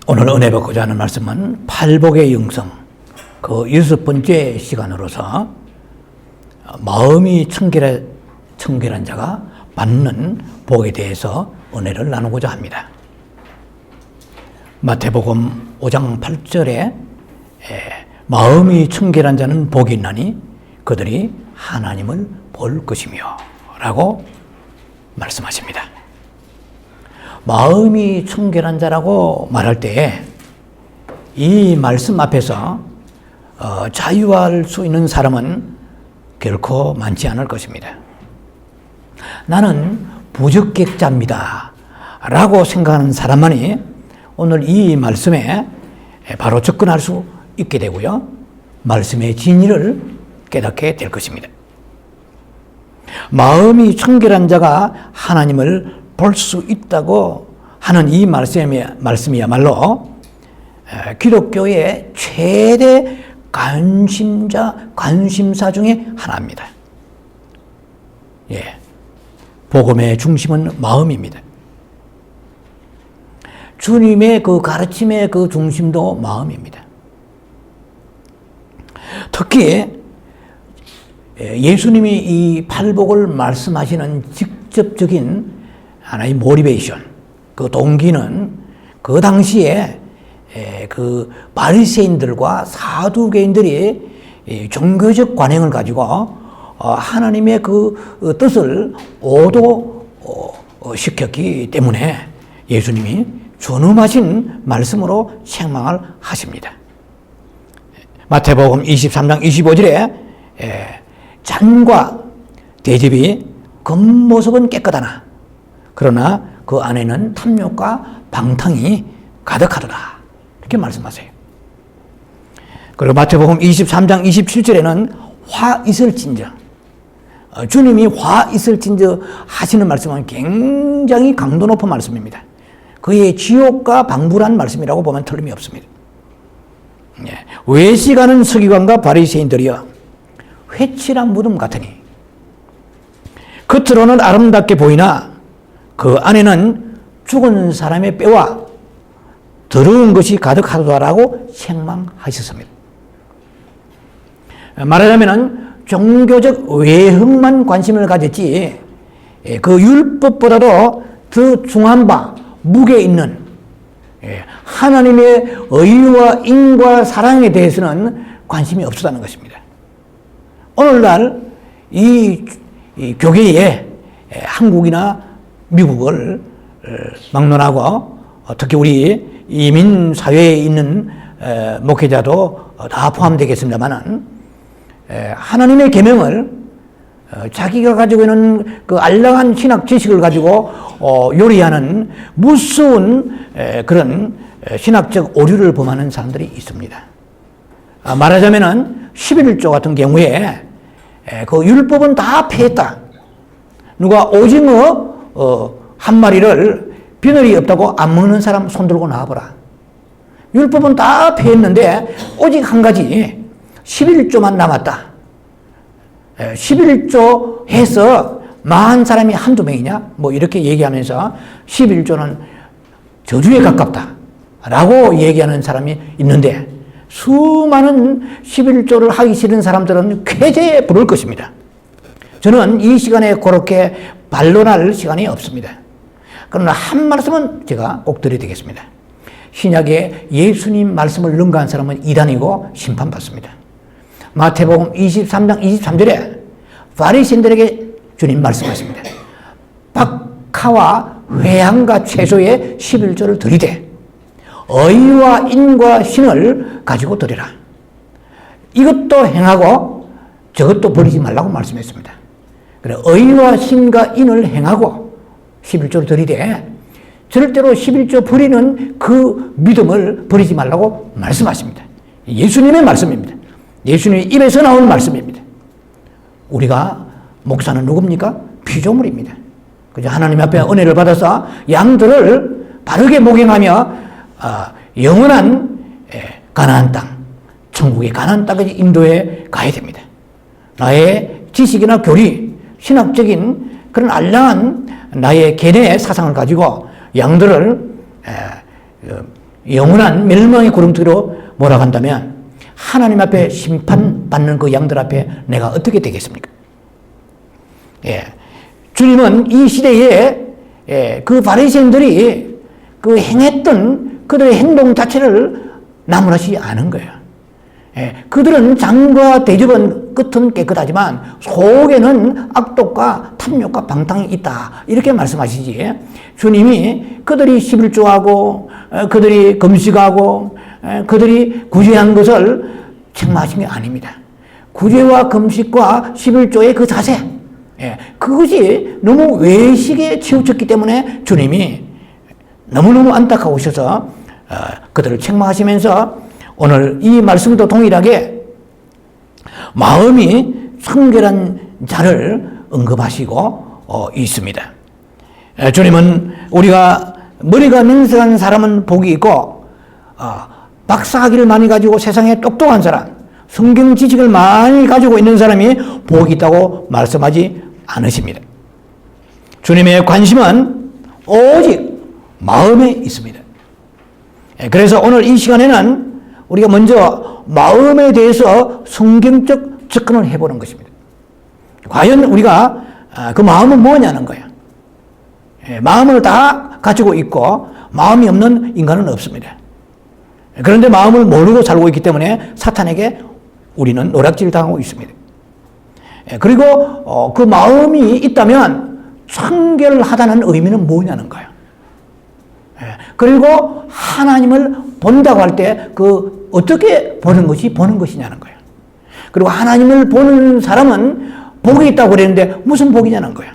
오늘 은혜 받고자 하는 말씀은 팔복의 영성, 그 6번째 시간으로서 마음이 청결한 자가 받는 복에 대해서 은혜를 나누고자 합니다. 마태복음 5장 8절에 마음이 청결한 자는 복이 있나니 그들이 하나님을 볼 것이며 라고 말씀하십니다. 마음이 청결한 자라고 말할 때 이 말씀 앞에서 자유할 수 있는 사람은 결코 많지 않을 것입니다. 나는 부적격자입니다 라고 생각하는 사람만이 오늘 이 말씀에 바로 접근할 수 있게 되고요, 말씀의 진리를 깨닫게 될 것입니다. 마음이 청결한 자가 하나님을 볼 수 있다고 하는 이 말씀이야말로 기독교의 최대 관심사 중에 하나입니다. 복음의 중심은 마음입니다. 주님의 그 가르침의 그 중심도 마음입니다. 특히 예수님이 이 팔복을 말씀하시는 직접적인 하나의 모티베이션, 그 동기는 그 당시에 그 바리새인들과 사두개인들이 종교적 관행을 가지고 하나님의 그 뜻을 오도시켰기 때문에 예수님이 준엄하신 말씀으로 책망을 하십니다. 마태복음 23장 25절에 잔과 대접이 겉모습은 깨끗하나 그러나 그 안에는 탐욕과 방탕이 가득하더라, 이렇게 말씀하세요. 그리고 마태복음 23장 27절에는 화 있을진저, 주님이 화 있을진저 하시는 말씀은 굉장히 강도 높은 말씀입니다. 그의 지옥과 방불한 말씀이라고 보면 틀림이 없습니다. 외식하는 서기관과 바리새인들이여 회칠한 무덤 같으니 겉으로는 아름답게 보이나 그 안에는 죽은 사람의 뼈와 더러운 것이 가득하다라고 책망하셨습니다. 말하자면 종교적 외형만 관심을 가졌지 그 율법보다도 더 중한 바 무게 있는 하나님의 의와 인과 사랑에 대해서는 관심이 없었다는 것입니다. 오늘날 이 교계에 한국이나 미국을 막론하고 특히 우리 이민 사회에 있는 목회자도 다 포함되겠습니다만은 하나님의 계명을 자기가 가지고 있는 그 알량한 신학 지식을 가지고 요리하는 무서운 그런 신학적 오류를 범하는 사람들이 있습니다. 말하자면은 11조 같은 경우에 그 율법은 다 폐했다. 누가 오징어 한 마리를 비늘이 없다고 안 먹는 사람 손 들고 나와보라. 율법은 다 폐했는데 오직 한 가지 11조만 남았다. 11조 해서 망한 사람이 한두 명이냐? 뭐 이렇게 얘기하면서 11조는 저주에 가깝다 라고 얘기하는 사람이 있는데 수많은 11조를 하기 싫은 사람들은 쾌재에 부를 것입니다. 저는 이 시간에 그렇게 반론할 시간이 없습니다. 그러나 한 말씀은 제가 꼭 드려야 되겠습니다. 신약에 예수님 말씀을 능가한 사람은 이단이고 심판받습니다. 마태복음 23장 23절에 바리새인들에게 주님 말씀하십니다. 박하와 회향과 채소의 11조를 드리되 의와 인과 신을 가지고 드리라. 이것도 행하고 저것도 버리지 말라고 말씀했습니다. 그래, 의와 신과 인을 행하고 11조를 드리되 절대로 11조 버리는 그 믿음을 버리지 말라고 말씀하십니다. 예수님의 말씀입니다. 예수님의 입에서 나온 말씀입니다. 우리가 목사는 누굽니까? 피조물입니다. 그죠? 하나님 앞에 은혜를 받아서 양들을 바르게 목양하며 영원한 가나안 땅, 천국의 가나안 땅까지 인도해 가야 됩니다. 나의 지식이나 교리, 신학적인 그런 알량한 나의 견해의 사상을 가지고 양들을 영원한 멸망의 구름투기로 몰아간다면 하나님 앞에 심판받는 그 양들 앞에 내가 어떻게 되겠습니까? 주님은 이 시대에 그 바리새인들이 그 행했던 그들의 행동 자체를 나무라지 않은 거예요. 그들은 장과 대접은 끝은 깨끗하지만 속에는 악독과 탐욕과 방탕이 있다. 이렇게 말씀하시지. 주님이 그들이 11조하고 그들이 금식하고 그들이 구제한 것을 책망하신 게 아닙니다. 구제와 금식과 11조의 그 자세, 그것이 너무 외식에 치우쳤기 때문에 주님이 너무너무 안타까우셔서 그들을 책망하시면서 오늘 이 말씀도 동일하게 마음이 청결한 자를 언급하시고 있습니다. 주님은 우리가 머리가 맹성한 사람은 복이 있고 박사학위를 많이 가지고 세상에 똑똑한 사람, 성경 지식을 많이 가지고 있는 사람이 복이 있다고 말씀하지 않으십니다. 주님의 관심은 오직 마음에 있습니다. 그래서 오늘 이 시간에는 우리가 먼저 마음에 대해서 성경적 접근을 해보는 것입니다. 과연 우리가 그 마음은 뭐냐는 거예요. 마음을 다 가지고 있고 마음이 없는 인간은 없습니다. 그런데 마음을 모르고 살고 있기 때문에 사탄에게 우리는 노략질 당하고 있습니다. 그리고 그 마음이 있다면 청결하다는 의미는 뭐냐는 거예요. 그리고 하나님을 본다고 할 때 그 어떻게 보는 것이 보는 것이냐는 거예요. 그리고 하나님을 보는 사람은 복이 있다고 그랬는데 무슨 복이냐는 거예요.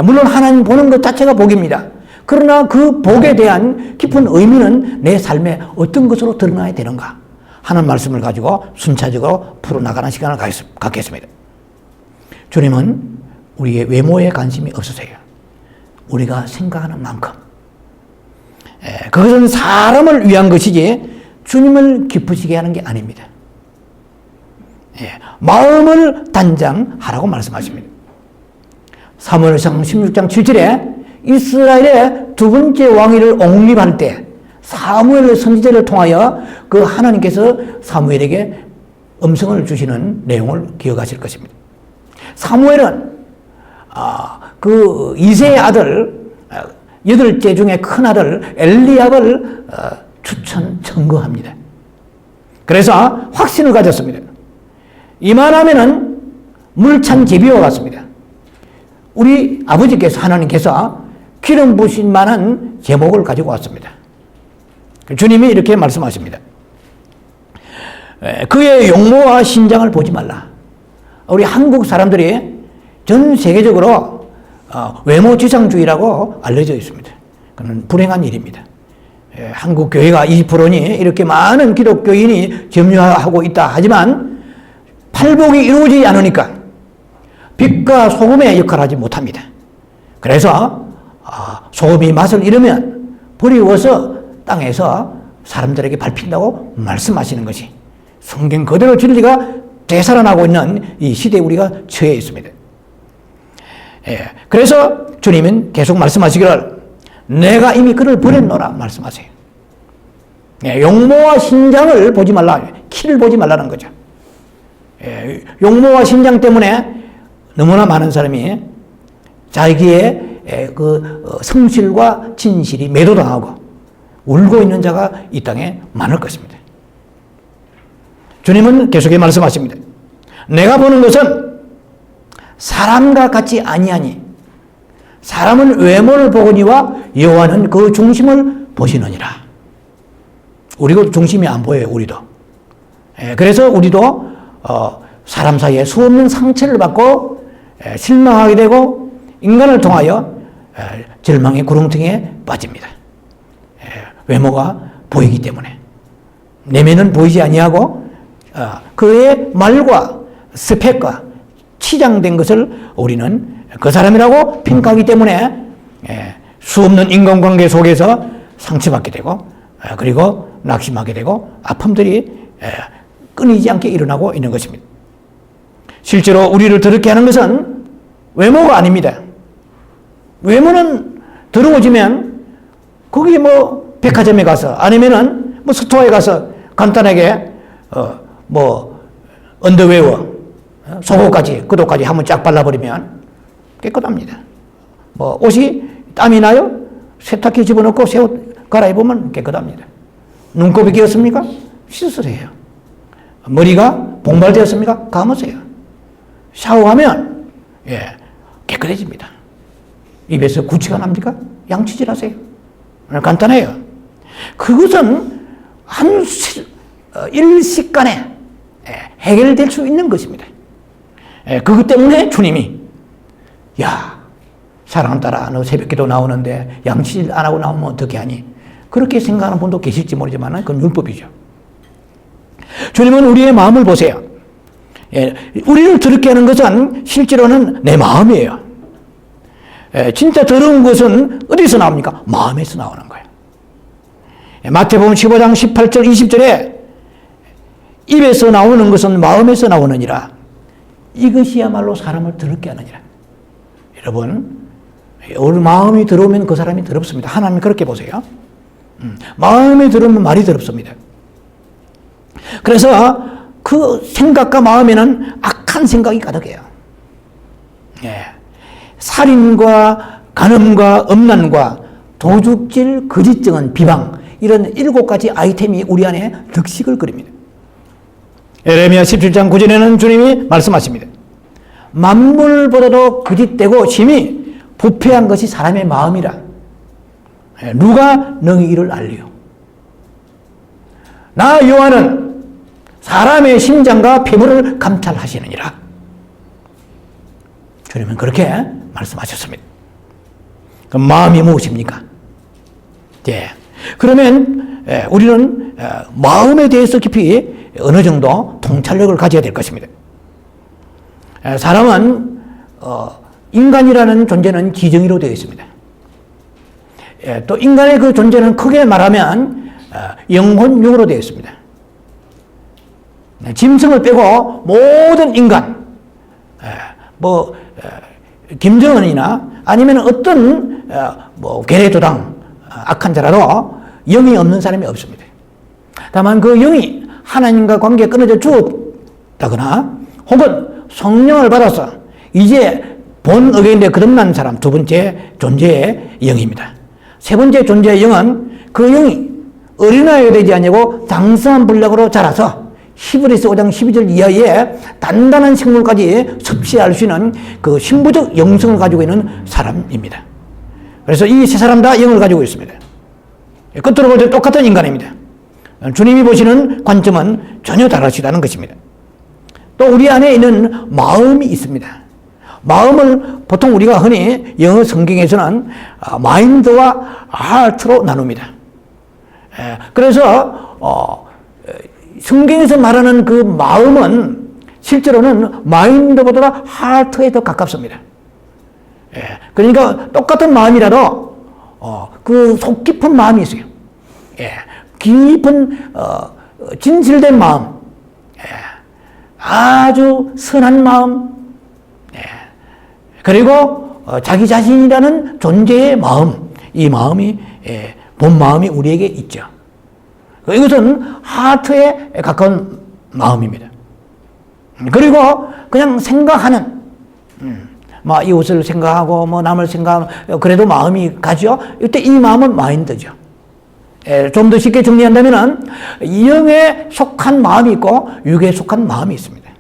물론 하나님 보는 것 자체가 복입니다. 그러나 그 복에 대한 깊은 의미는 내 삶에 어떤 것으로 드러나야 되는가 하는 말씀을 가지고 순차적으로 풀어나가는 시간을 갖겠습니다. 주님은 우리의 외모에 관심이 없으세요. 우리가 생각하는 만큼. 그것은 사람을 위한 것이지 주님을 기쁘시게 하는 게 아닙니다. 마음을 단장하라고 말씀하십니다. 사무엘상 16장 7절에 이스라엘의 두 번째 왕위를 옹립할 때 사무엘 선지자를 통하여 그 하나님께서 사무엘에게 음성을 주시는 내용을 기억하실 것입니다. 사무엘은 그 이새의 아들 8째 중에 큰 아들 엘리압을 추천 청거합니다. 그래서 확신을 가졌습니다. 이만하면은 물찬 제비와 같습니다. 우리 아버지께서 하나님께서 기름 부으신 만한 제목을 가지고 왔습니다. 주님이 이렇게 말씀하십니다. 그의 용모와 신장을 보지 말라. 우리 한국 사람들이 전 세계적으로 외모지상주의라고 알려져 있습니다. 그건 불행한 일입니다. 한국 교회가 20%니 이렇게 많은 기독교인이 점유하고 있다 하지만 팔복이 이루어지지 않으니까 빛과 소금의 역할을 하지 못합니다. 그래서 소금이 맛을 잃으면 버리워서 땅에서 사람들에게 밟힌다고 말씀하시는 것이 성경 그대로 진리가 되살아나고 있는 이 시대에 우리가 처해 있습니다. 그래서 주님은 계속 말씀하시기를 내가 이미 그를 버렸노라 말씀하세요. 용모와 신장을 보지 말라. 키를 보지 말라는 거죠. 용모와 신장 때문에 너무나 많은 사람이 자기의 그 성실과 진실이 매도당하고 울고 있는 자가 이 땅에 많을 것입니다. 주님은 계속해 말씀하십니다. 내가 보는 것은 사람과 같이 아니하니 사람은 외모를 보거니와 여호와는 그 중심을 보시느니라. 우리도 중심이 안 보여요. 우리도. 그래서 우리도 사람 사이에 수없는 상처를 받고 실망하게 되고 인간을 통하여 절망의 구렁텅이에 빠집니다. 외모가 보이기 때문에 내면은 보이지 아니하고 그의 말과 스펙과 치장된 것을 우리는 그 사람이라고 평가하기 때문에 수없는 인간관계 속에서 상처받게 되고 그리고 낙심하게 되고 아픔들이 끊이지 않게 일어나고 있는 것입니다. 실제로 우리를 더럽게 하는 것은 외모가 아닙니다. 외모는 더러워지면 거기 뭐 백화점에 가서 아니면은 뭐 스토어에 가서 간단하게 뭐 언더웨어, 속옷까지 그도까지 한번 쫙 발라버리면 깨끗합니다. 뭐 옷이 땀이 나요? 세탁기 집어넣고 새 옷 갈아입으면 깨끗합니다. 눈곱이 끼었습니까? 씻으세요. 머리가 봉발되었습니까? 감으세요. 샤워하면 깨끗해집니다. 입에서 구취가 납니까? 양치질 하세요. 간단해요. 그것은 한 일시간에 해결될 수 있는 것입니다. 그것 때문에 주님이 사랑하는 딸아 너 새벽기도 나오는데 양치질 안 하고 나오면 어떻게 하니? 그렇게 생각하는 분도 계실지 모르지만 그건 율법이죠. 주님은 우리의 마음을 보세요. 우리를 더럽게 하는 것은 실제로는 내 마음이에요. 진짜 더러운 것은 어디서 나옵니까? 마음에서 나오는 거예요. 마태복음 15장 18절 20절에 입에서 나오는 것은 마음에서 나오느니라. 이것이야말로 사람을 더럽게 하느니라. 여러분, 우리 마음이 더러우면 그 사람이 더럽습니다. 하나님 그렇게 보세요. 마음이 더러우면 말이 더럽습니다. 그래서 그 생각과 마음에는 악한 생각이 가득해요. 살인과 간음과 음란과 도둑질, 거짓증언, 비방 이런 7가지 아이템이 우리 안에 득식을 그립니다. 에레미야 17장 9절에는 주님이 말씀하십니다. 만물보다도 거짓되고 심히 부패한 것이 사람의 마음이라. 누가 너희 일을 알리요. 나 여호와는 사람의 심장과 피부를 감찰하시느니라. 주님은 그렇게 말씀하셨습니다. 그럼 마음이 무엇입니까? 그러면 우리는 마음에 대해서 깊이 어느 정도 통찰력을 가져야 될 것입니다. 사람은 인간이라는 존재는 기정의로 되어 있습니다. 또 인간의 그 존재는 크게 말하면 영혼육으로 되어 있습니다. 짐승을 빼고 모든 인간, 김정은이나 아니면 어떤 괴뢰도당 악한 자라도 영이 없는 사람이 없습니다. 다만 그 영이 하나님과 관계가 끊어져 죽었다거나 혹은 성령을 받아서 이제 본 의견에 거듭난 사람, 두 번째 존재의 영입니다. 세 번째 존재의 영은 그 영이 어린아이가 되지 않냐고 장성한 분량으로 자라서 히브리서 5장 12절 이하의 단단한 생물까지 섭취할 수 있는 그 신부적 영성을 가지고 있는 사람입니다. 그래서 이 세 사람 다 영을 가지고 있습니다. 끝으로 볼 때 똑같은 인간입니다. 주님이 보시는 관점은 전혀 다르시다는 것입니다. 또 우리 안에 있는 마음이 있습니다. 마음을 보통 우리가 흔히 영어 성경에서는 마인드와 하트로 나눕니다. 그래서 성경에서 말하는 그 마음은 실제로는 마인드보다 하트에 더 가깝습니다. 그러니까 똑같은 마음이라도 그 속 깊은 마음이 있어요. 깊은 진실된 마음, 아주 선한 마음, 그리고 자기 자신이라는 존재의 마음, 이 마음이 본 마음이 우리에게 있죠. 이것은 하트에 가까운 마음입니다. 그리고 그냥 생각하는, 이웃을 생각하고 남을 생각하고 그래도 마음이 가죠. 이때 이 마음은 마인드죠. 좀 더 쉽게 정리한다면 영에 속한 마음이 있고 육에 속한 마음이 있습니다.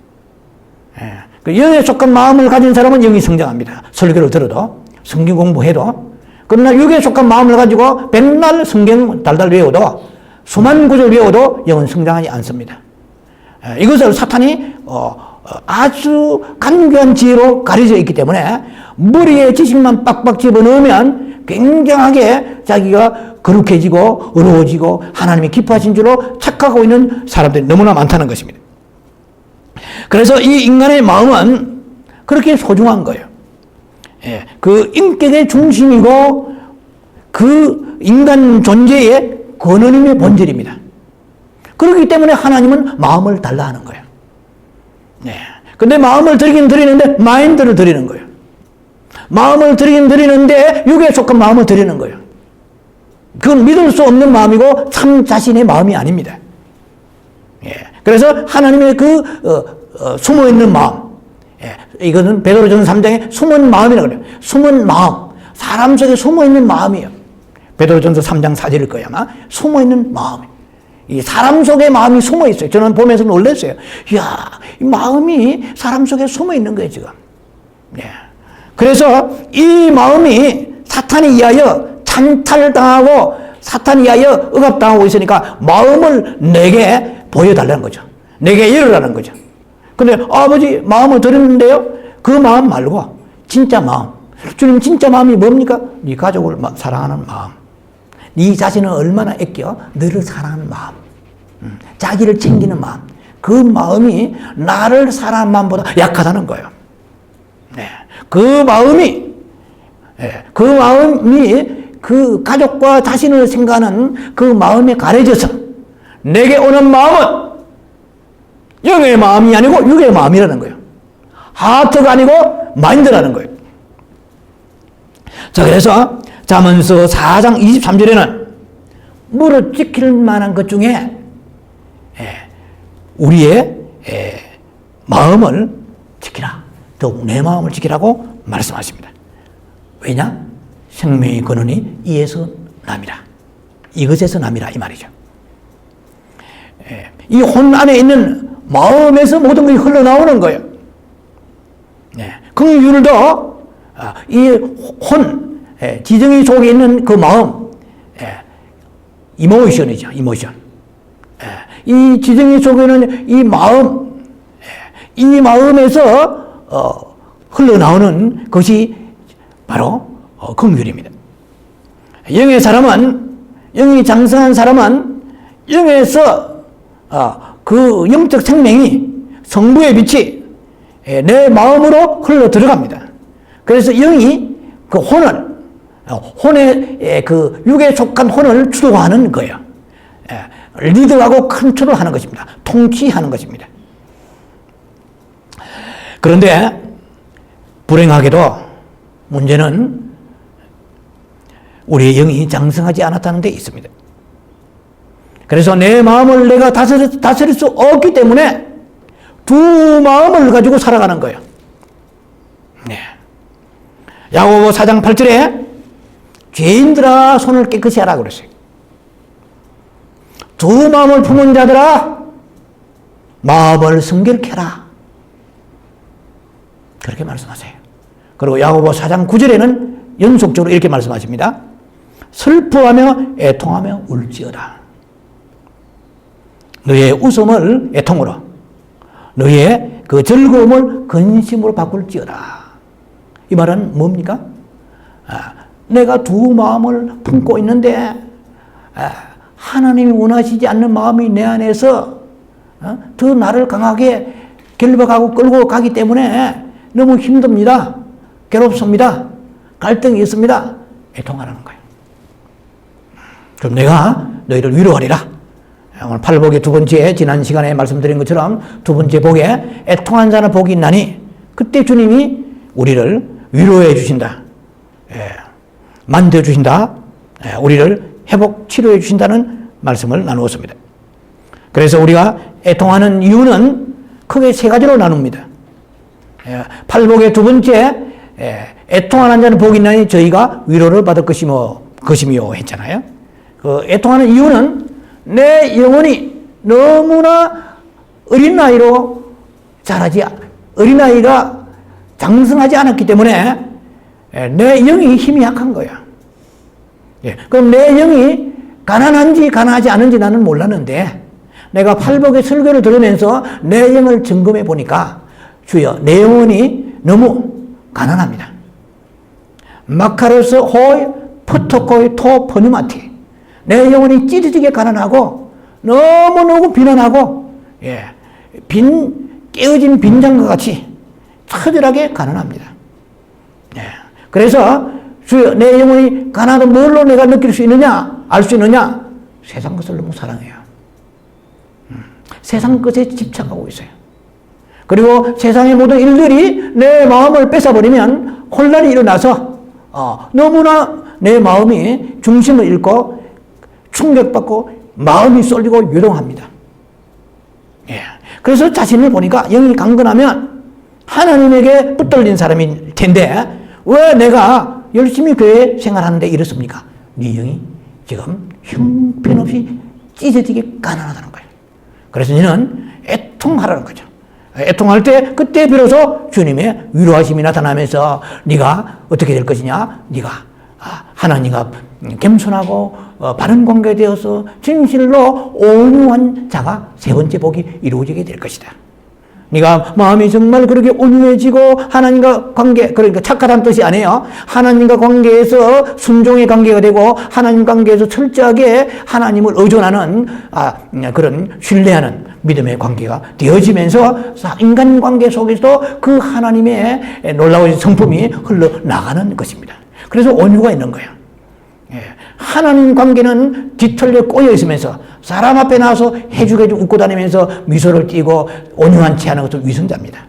그 영에 속한 마음을 가진 사람은 영이 성장합니다. 설교를 들어도 성경 공부해도. 그러나 육에 속한 마음을 가지고 맨날 성경 달달 외워도 수만 구절 외워도 영은 성장하지 않습니다. 이것을 사탄이 아주 간교한 지혜로 가려져 있기 때문에 머리에 지식만 빡빡 집어넣으면 굉장하게 자기가 거룩해지고 어려워지고 하나님이 기뻐하신 줄로 착각하고 있는 사람들이 너무나 많다는 것입니다. 그래서 이 인간의 마음은 그렇게 소중한 거예요. 그 인격의 중심이고 그 인간 존재의 근원임의 본질입니다. 그렇기 때문에 하나님은 마음을 달라 하는 거예요. 근데 마음을 드리긴 드리는데 마인드를 드리는 거예요. 마음을 드리긴 드리는데 육에 속한 마음을 드리는 거예요. 그건 믿을 수 없는 마음이고 참 자신의 마음이 아닙니다. 예. 그래서 하나님의 숨어있는 마음, 예. 이거는 베드로전서 3장에 숨은 마음이라고 그래요. 숨은 마음, 사람 속에 숨어있는 마음이에요. 베드로전서 3장 4절일 거예요 아마. 숨어있는 마음, 이 사람 속에 마음이 숨어있어요. 저는 보면서 놀랐어요. 이야, 이 마음이 사람 속에 숨어있는 거예요 지금. 예. 그래서 이 마음이 사탄에 의하여 찬탈당하고 사탄에 의하여 억압당하고 있으니까 마음을 내게 보여달라는 거죠. 내게 열으라는 거죠. 근데 아버지 마음을 드렸는데요. 그 마음 말고 진짜 마음. 주님 진짜 마음이 뭡니까? 네 가족을 사랑하는 마음. 네 자신을 얼마나 아껴 너를 사랑하는 마음. 자기를 챙기는 마음. 그 마음이 나를 사랑하는 마음보다 약하다는 거예요. 네. 그 마음이 그 가족과 자신을 생각하는 그 마음에 가려져서 내게 오는 마음은 영의 마음이 아니고 육의 마음이라는 거예요. 하트가 아니고 마인드라는 거예요. 자, 그래서 잠언서 4장 23절에는 무릇 지킬 만한 것 중에 우리의 마음을 지키라. 더욱 내 마음을 지키라고 말씀하십니다. 왜냐? 생명의 근원이 이에서 남이라. 이것에서 남이라 이 말이죠. 이 혼 안에 있는 마음에서 모든 것이 흘러나오는 거예요. 긍휼도 이 혼, 지정이 속에 있는 그 마음, 이모션이죠. 이모션. 이 지정이 속에 있는 이 마음, 이 마음에서 흘러나오는 것이 바로 긍휼입니다. 영의 사람은, 영이 장성한 사람은 영에서 그 영적 생명이 성부의 빛이 내 마음으로 흘러 들어갑니다. 그래서 영이 그 혼의 그 육에 속한 혼을 주도하는 거예요. 리드하고 컨트롤하는 것입니다. 통치하는 것입니다. 그런데 불행하게도 문제는 우리의 영이 장성하지 않았다는 데 있습니다. 그래서 내 마음을 내가 다스릴 수 없기 때문에 두 마음을 가지고 살아가는 거예요. 네. 야고보 4장 8절에 죄인들아 손을 깨끗이 하라 그랬어요. 두 마음을 품은 자들아 마음을 성결케 하라. 그렇게 말씀하세요. 그리고 야고보 4장 9절에는 연속적으로 이렇게 말씀하십니다. 슬퍼하며 애통하며 울지어다. 너의 웃음을 애통으로, 너의 그 즐거움을 근심으로 바꿀지어다. 이 말은 뭡니까? 내가 두 마음을 품고 있는데 하나님이 원하시지 않는 마음이 내 안에서 더 나를 강하게 결박하고 끌고 가기 때문에 너무 힘듭니다. 괴롭습니다. 갈등이 있습니다. 애통하라는 거예요. 그럼 내가 너희를 위로하리라. 오늘 팔복의 두 번째, 지난 시간에 말씀드린 것처럼 두 번째 복에 애통한 자는 복이 있나니 그때 주님이 우리를 위로해 주신다. 만져 주신다. 우리를 회복, 치료해 주신다는 말씀을 나누었습니다. 그래서 우리가 애통하는 이유는 크게 세 가지로 나눕니다. 팔복의 두 번째, 애통하는 자는 복이 있나니 저희가 위로를 받을 것이며 했잖아요. 그 애통하는 이유는 내 영혼이 너무나 어린아이가 장성하지 않았기 때문에 내 영이 힘이 약한 거야. 그럼 내 영이 가난한지 가난하지 않은지 나는 몰랐는데 내가 팔복의 설교를 들으면서 내 영을 점검해 보니까 주여 내 영혼이 너무 가난합니다. 마카로스 호이 포토코이 토 퍼누마티 내 영혼이 찌릿하게 가난하고 너무너무 비난하고 깨어진 빈장과 같이 처절하게 가난합니다. 그래서 주여 내 영혼이 가난하다 뭘로 내가 느낄 수 있느냐 알 수 있느냐 세상 것을 너무 사랑해요. 세상 것에 집착하고 있어요. 그리고 세상의 모든 일들이 내 마음을 뺏어버리면 혼란이 일어나서 너무나 내 마음이 중심을 잃고 충격받고 마음이 쏠리고 요동합니다. 예. 그래서 자신을 보니까 영이 강건하면 하나님에게 붙들린 사람일 텐데 왜 내가 열심히 교회 생활하는데 이렇습니까? 네 영이 지금 형편없이 찢어지게 가난하다는 거예요. 그래서 너는 애통하라는 거죠. 애통할 때 그때 비로소 주님의 위로하심이 나타나면서 네가 어떻게 될 것이냐? 네가 하나님과 겸손하고 바른 관계되어서 진실로 온유한 자가 세 번째 복이 이루어지게 될 것이다. 네가 마음이 정말 그렇게 온유해지고 하나님과 관계, 그러니까 착하다는 뜻이 아니에요. 하나님과 관계에서 순종의 관계가 되고 하나님 관계에서 철저하게 하나님을 의존하는 그런 신뢰하는 믿음의 관계가 되어지면서 인간 관계 속에서도 그 하나님의 놀라운 성품이 흘러나가는 것입니다. 그래서 온유가 있는 거예요. 하나님 관계는 뒤틀려 꼬여 있으면서 사람 앞에 나와서 해주게 웃고 다니면서 미소를 띠고 온유한 채 하는 것은 위선자입니다.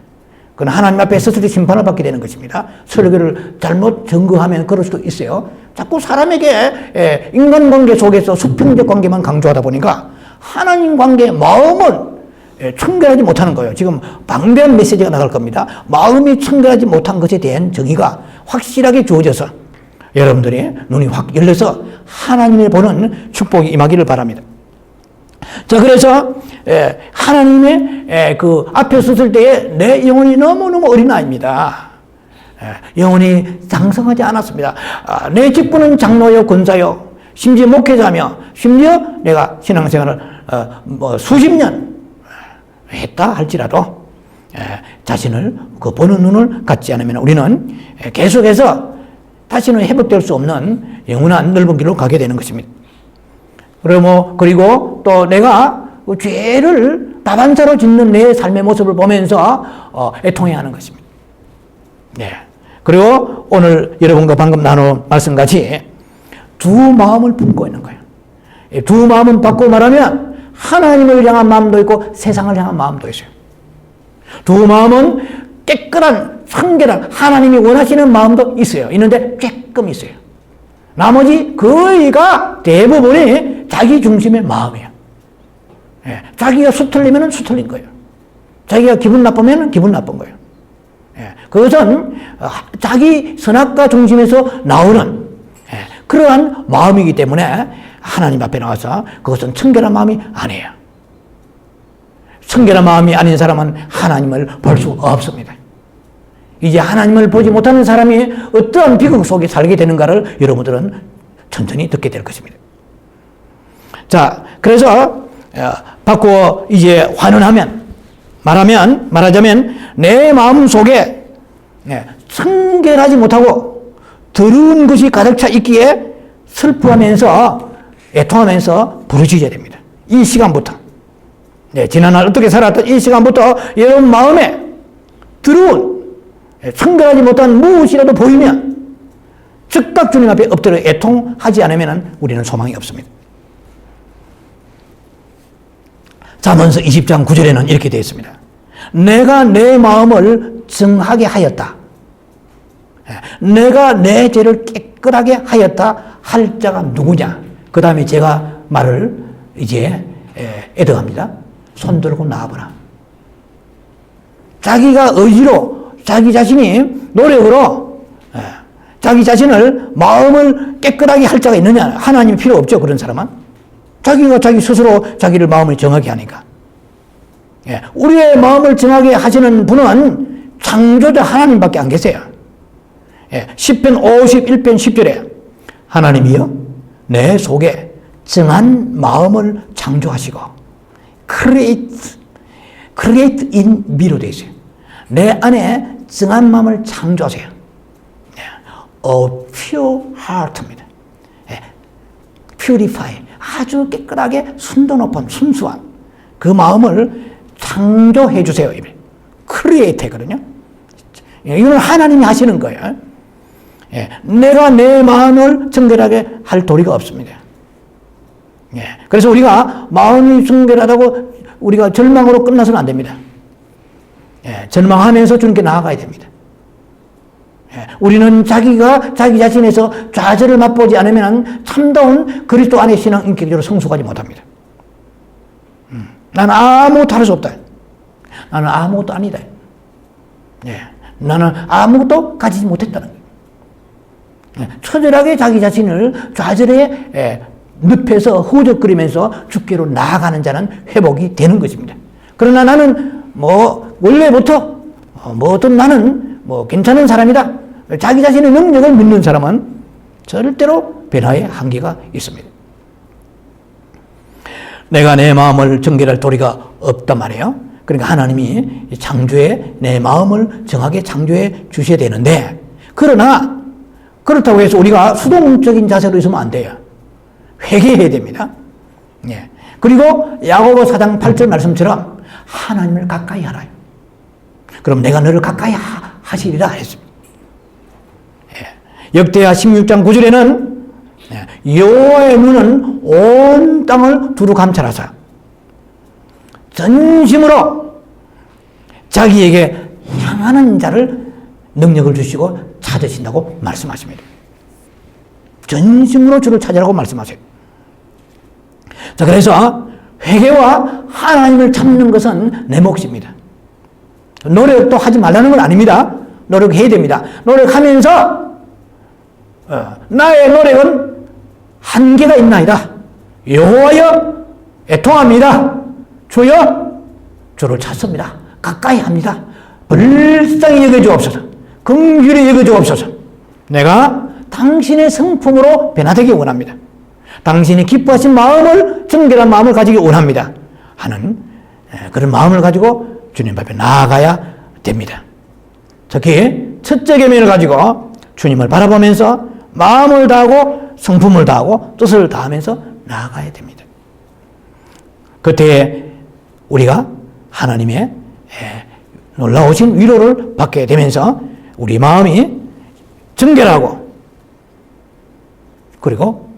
그건 하나님 앞에 스스로 심판을 받게 되는 것입니다. 설교를 잘못 증거하면 그럴 수도 있어요. 자꾸 사람에게 인간관계 속에서 수평적 관계만 강조하다 보니까 하나님 관계의 마음은 청결하지 못하는 거예요. 지금 방대한 메시지가 나갈 겁니다. 마음이 청결하지 못한 것에 대한 정의가 확실하게 주어져서 여러분들의 눈이 확 열려서 하나님을 보는 축복이 임하기를 바랍니다. 자, 그래서 하나님의 그 앞에 섰을 때에 내 영혼이 너무너무 어린아이입니다. 영혼이 장성하지 않았습니다. 내 직분은 장로요 권사요 심지어 목회자며 심지어 내가 신앙생활을 수십 년 했다 할지라도 자신을 그 보는 눈을 갖지 않으면 우리는 계속해서 다시는 회복될 수 없는 영원한 넓은 길로 가게 되는 것입니다. 그리고 또 내가 그 죄를 다반사로 짓는 내 삶의 모습을 보면서 애통해야 하는 것입니다. 네. 그리고 오늘 여러분과 방금 나눈 말씀같이 두 마음을 품고 있는 거예요. 두 마음은 바꾸고 말하면 하나님을 향한 마음도 있고 세상을 향한 마음도 있어요. 두 마음은 깨끗한 성결한 하나님이 원하시는 마음도 있어요. 있는데 조금 있어요. 나머지 거의가 대부분이 자기 중심의 마음이에요. 자기가 수틀리면 수틀린 거예요. 자기가 기분 나쁘면 기분 나쁜 거예요. 그것은 자기 선악과 중심에서 나오는 그러한 마음이기 때문에 하나님 앞에 나와서 그것은 청결한 마음이 아니에요. 청결한 마음이 아닌 사람은 하나님을 볼 수 없습니다. 이제 하나님을 보지 못하는 사람이 어떠한 비극 속에 살게 되는가를 여러분들은 천천히 듣게 될 것입니다. 자, 그래서 바꾸어 이제 환원하면 말하자면 내 마음 속에 청결하지 못하고 더러운 것이 가득 차 있기에 슬퍼하면서 애통하면서 부르짖어야 됩니다. 이 시간부터 지난날 어떻게 살았던 이 시간부터 여러분 마음에 더러운 청결하지 못한 무엇이라도 보이면 즉각 주님 앞에 엎드려 애통하지 않으면 우리는 소망이 없습니다. 잠언서 20장 9절에는 이렇게 되어 있습니다. 내가 내 마음을 정하게 하였다. 내가 내 죄를 깨끗하게 하였다 할 자가 누구냐? 그 다음에 제가 말을 이제 애도합니다. 손 들고 나와보라. 자기가 의지로 자기 자신이 노력으로 자기 자신을 마음을 깨끗하게 할 자가 있느냐? 하나님이 필요 없죠. 그런 사람은. 자기가 자기 스스로 자기를 마음을 정하게 하니까. 우리의 마음을 정하게 하시는 분은 창조자 하나님밖에 안 계세요. 시편 51편 10절에 하나님이여 내 속에 정한 마음을 창조하시고 create in me로 되어 있어요. 내 안에 정한 마음을 창조하세요. A pure heart입니다. purify 아주 깨끗하게 순도 높은 순수한 그 마음을 창조해 주세요. create거든요. 이건 하나님이 하시는 거예요. 내가 내 마음을 정결하게 할 도리가 없습니다. 그래서 우리가 마음이 정결하다고 우리가 절망으로 끝나서는 안 됩니다. 절망하면서 주님께 나아가야 됩니다. 우리는 자기가 자기 자신에서 좌절을 맛보지 않으면 참다운 그리스도 안의 신앙 인격적으로 성숙하지 못합니다. 나는 아무것도 할 수 없다. 나는 아무것도 아니다. 나는 아무것도 가지지 못했다는 거예요. 처절하게 자기 자신을 좌절에 늪에서 허우적거리면서 죽기로 나아가는 자는 회복이 되는 것입니다. 그러나 나는 원래부터 어떤 나는 괜찮은 사람이다. 자기 자신의 능력을 믿는 사람은 절대로 변화의 한계가 있습니다. 내가 내 마음을 정결할 도리가 없단 말이에요. 그러니까 하나님이 창조에 내 마음을 정하게 창조해 주셔야 되는데, 그러나 그렇다고 해서 우리가 수동적인 자세로 있으면 안 돼요. 회개해야 됩니다. 그리고 야고보 4장 8절 말씀처럼 하나님을 가까이 하라. 그럼 내가 너를 가까이 하시리라 했습니다. 역대하 16장 9절에는 여호와의 눈은 온 땅을 두루 감찰하사 전심으로 자기에게 향하는 자를 능력을 주시고 찾으신다고 말씀하십니다. 전심으로 주를 찾으라고 말씀하세요. 자, 그래서 회개와 하나님을 찾는 것은 내 몫입니다. 노력도 하지 말라는 건 아닙니다. 노력해야 됩니다. 노력하면서 나의 노력은 한계가 있나이다. 여호와여 애통합니다. 주여 주를 찾습니다. 가까이 합니다. 불쌍히 여겨주옵소서. 긍휼히 여겨주옵소서. 내가 당신의 성품으로 변화되기 원합니다. 당신이 기뻐하신 마음을, 정결한 마음을 가지기 원합니다. 하는 그런 마음을 가지고 주님 앞에 나아가야 됩니다. 특히 첫째 계명을 가지고 주님을 바라보면서 마음을 다하고 성품을 다하고 뜻을 다하면서 나아가야 됩니다. 그때 우리가 하나님의 놀라우신 위로를 받게 되면서 우리 마음이 정결하고 그리고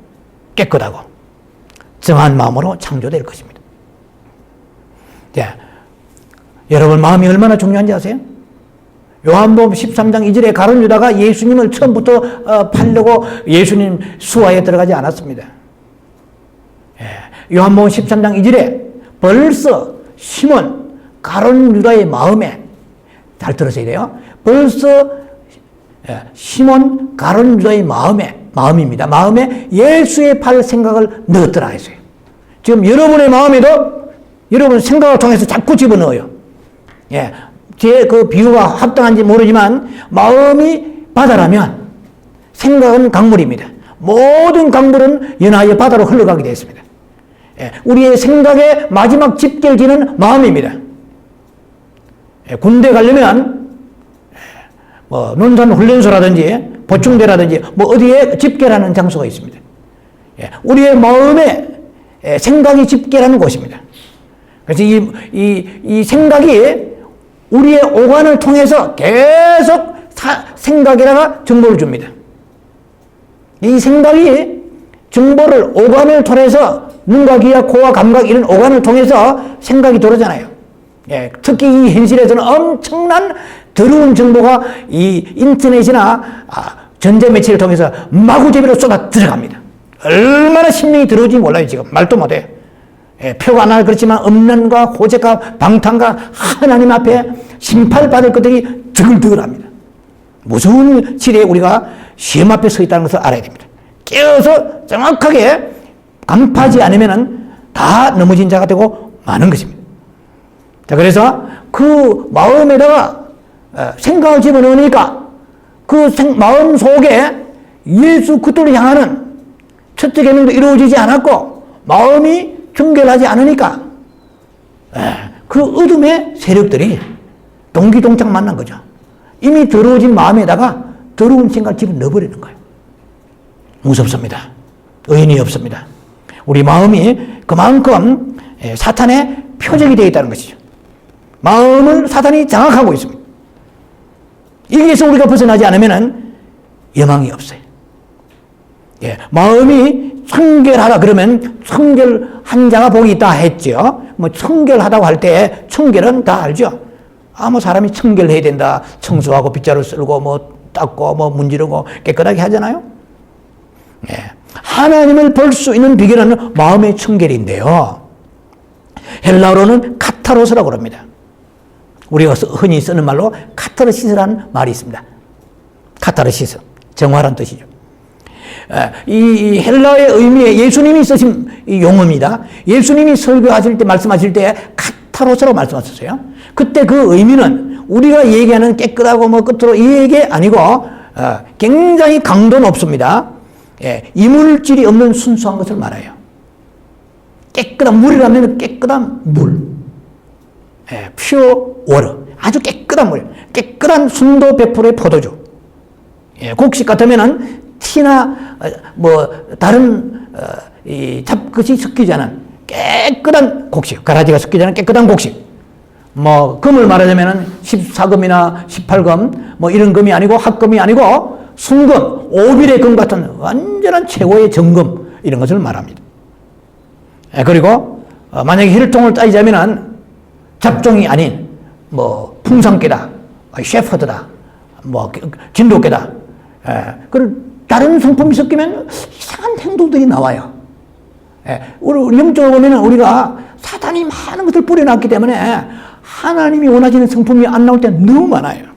깨끗하고 정한 마음으로 창조될 것입니다. 여러분 마음이 얼마나 중요한지 아세요? 요한복음 13장 2절에 가룟 유다가 예수님을 처음부터 팔려고 예수님 수하에 들어가지 않았습니다. 요한복음 13장 2절에 벌써 시몬 가룟 유다의 마음에, 잘 들으셔야 돼요. 벌써 시몬 가룟 유다의 마음입니다. 마음에 예수의 팔 생각을 넣었더라 했어요. 지금 여러분의 마음에도 여러분 생각을 통해서 자꾸 집어넣어요. 제 그 비유가 합당한지 모르지만 마음이 바다라면 생각은 강물입니다. 모든 강물은 연하여 바다로 흘러가게 되어 있습니다. 우리의 생각의 마지막 집결지는 마음입니다. 군대 가려면 논산 훈련소라든지 보충대라든지 어디에 집결하는 장소가 있습니다. 우리의 마음에 생각이 집결하는 곳입니다. 그래서 이 생각이 우리의 오간을 통해서 계속 생각에다가 정보를 줍니다. 이 생각이 정보를 오간을 통해서 눈과 귀와 코와 감각 이런 오간을 통해서 생각이 들어오잖아요. 특히 이 현실에서는 엄청난 더러운 정보가 이 인터넷이나 전자매체를 통해서 마구잡이로 쏟아 들어갑니다. 얼마나 심령이 더러운지 몰라요. 지금 말도 못해요. 표가 하나 그렇지만 음란과 호색과 방탕과 하나님 앞에 심판받을 것들이 드글드글합니다. 무서운 시대에 우리가 시험 앞에 서 있다는 것을 알아야 됩니다. 깨어서 정확하게 간파하지 않으면 다 넘어진 자가 되고 마는 것입니다. 자, 그래서 그 마음에다가 생각을 집어넣으니까 그 마음 속에 예수 그리스도를 향하는 첫째 계명도 이루어지지 않았고 마음이 정결하지 않으니까 그 어둠의 세력들이 동기동창 만난 거죠. 이미 더러워진 마음에다가 더러운 생각을 집어넣어버리는 거예요. 무섭습니다. 의인이 없습니다. 우리 마음이 그만큼 사탄의 표적이 되어 있다는 것이죠. 마음을 사탄이 장악하고 있습니다. 여기에서 우리가 벗어나지 않으면 여망이 없어요. 마음이 청결하다 그러면 청결한 자가 복이 있다 했죠. 청결하다고 할 때 청결은 다 알죠. 사람이 청결해야 된다. 청소하고 빗자루 쓸고 닦고 뭐 문지르고 깨끗하게 하잖아요. 예. 하나님을 볼 수 있는 비결은 마음의 청결인데요. 헬라어로는 카타로스라고 합니다. 우리가 흔히 쓰는 말로 카타르시스라는 말이 있습니다. 카타르시스, 정화란 뜻이죠. 이 헬라어의 의미에 예수님이 쓰신 이 용어입니다. 예수님이 설교하실 때 말씀하실 때 카타로스라고 말씀하셨어요. 그때 그 의미는 우리가 얘기하는 깨끗하고 뭐 끝으로 이 얘기 아니고 굉장히 강도 높습니다. 이물질이 없는 순수한 것을 말해요. 깨끗한 물이라면 깨끗한 물. pure water. 아주 깨끗한 물. 깨끗한 순도 100%의 포도주. 곡식 같으면은 티나 뭐 다른 이 잡것이 섞이지 않은 깨끗한 곡식. 가라지가 섞이지 않은 깨끗한 곡식. 뭐 금을 말하자면은 14금이나 18금 뭐 이런 금이 아니고 합금이 아니고 순금, 오빌의 금 같은 완전한 최고의 정금 이런 것을 말합니다. 그리고 만약에 혈통을 따지자면은 잡종이 아닌 뭐 풍산개다, 셰퍼드다, 뭐 진돗개다. 그리고 다른 성품이 섞이면 이상한 행동들이 나와요. 우리 영적으로 보면 우리가 사탄이 많은 것을 뿌려놨기 때문에 하나님이 원하시는 성품이 안 나올 때 너무 많아요.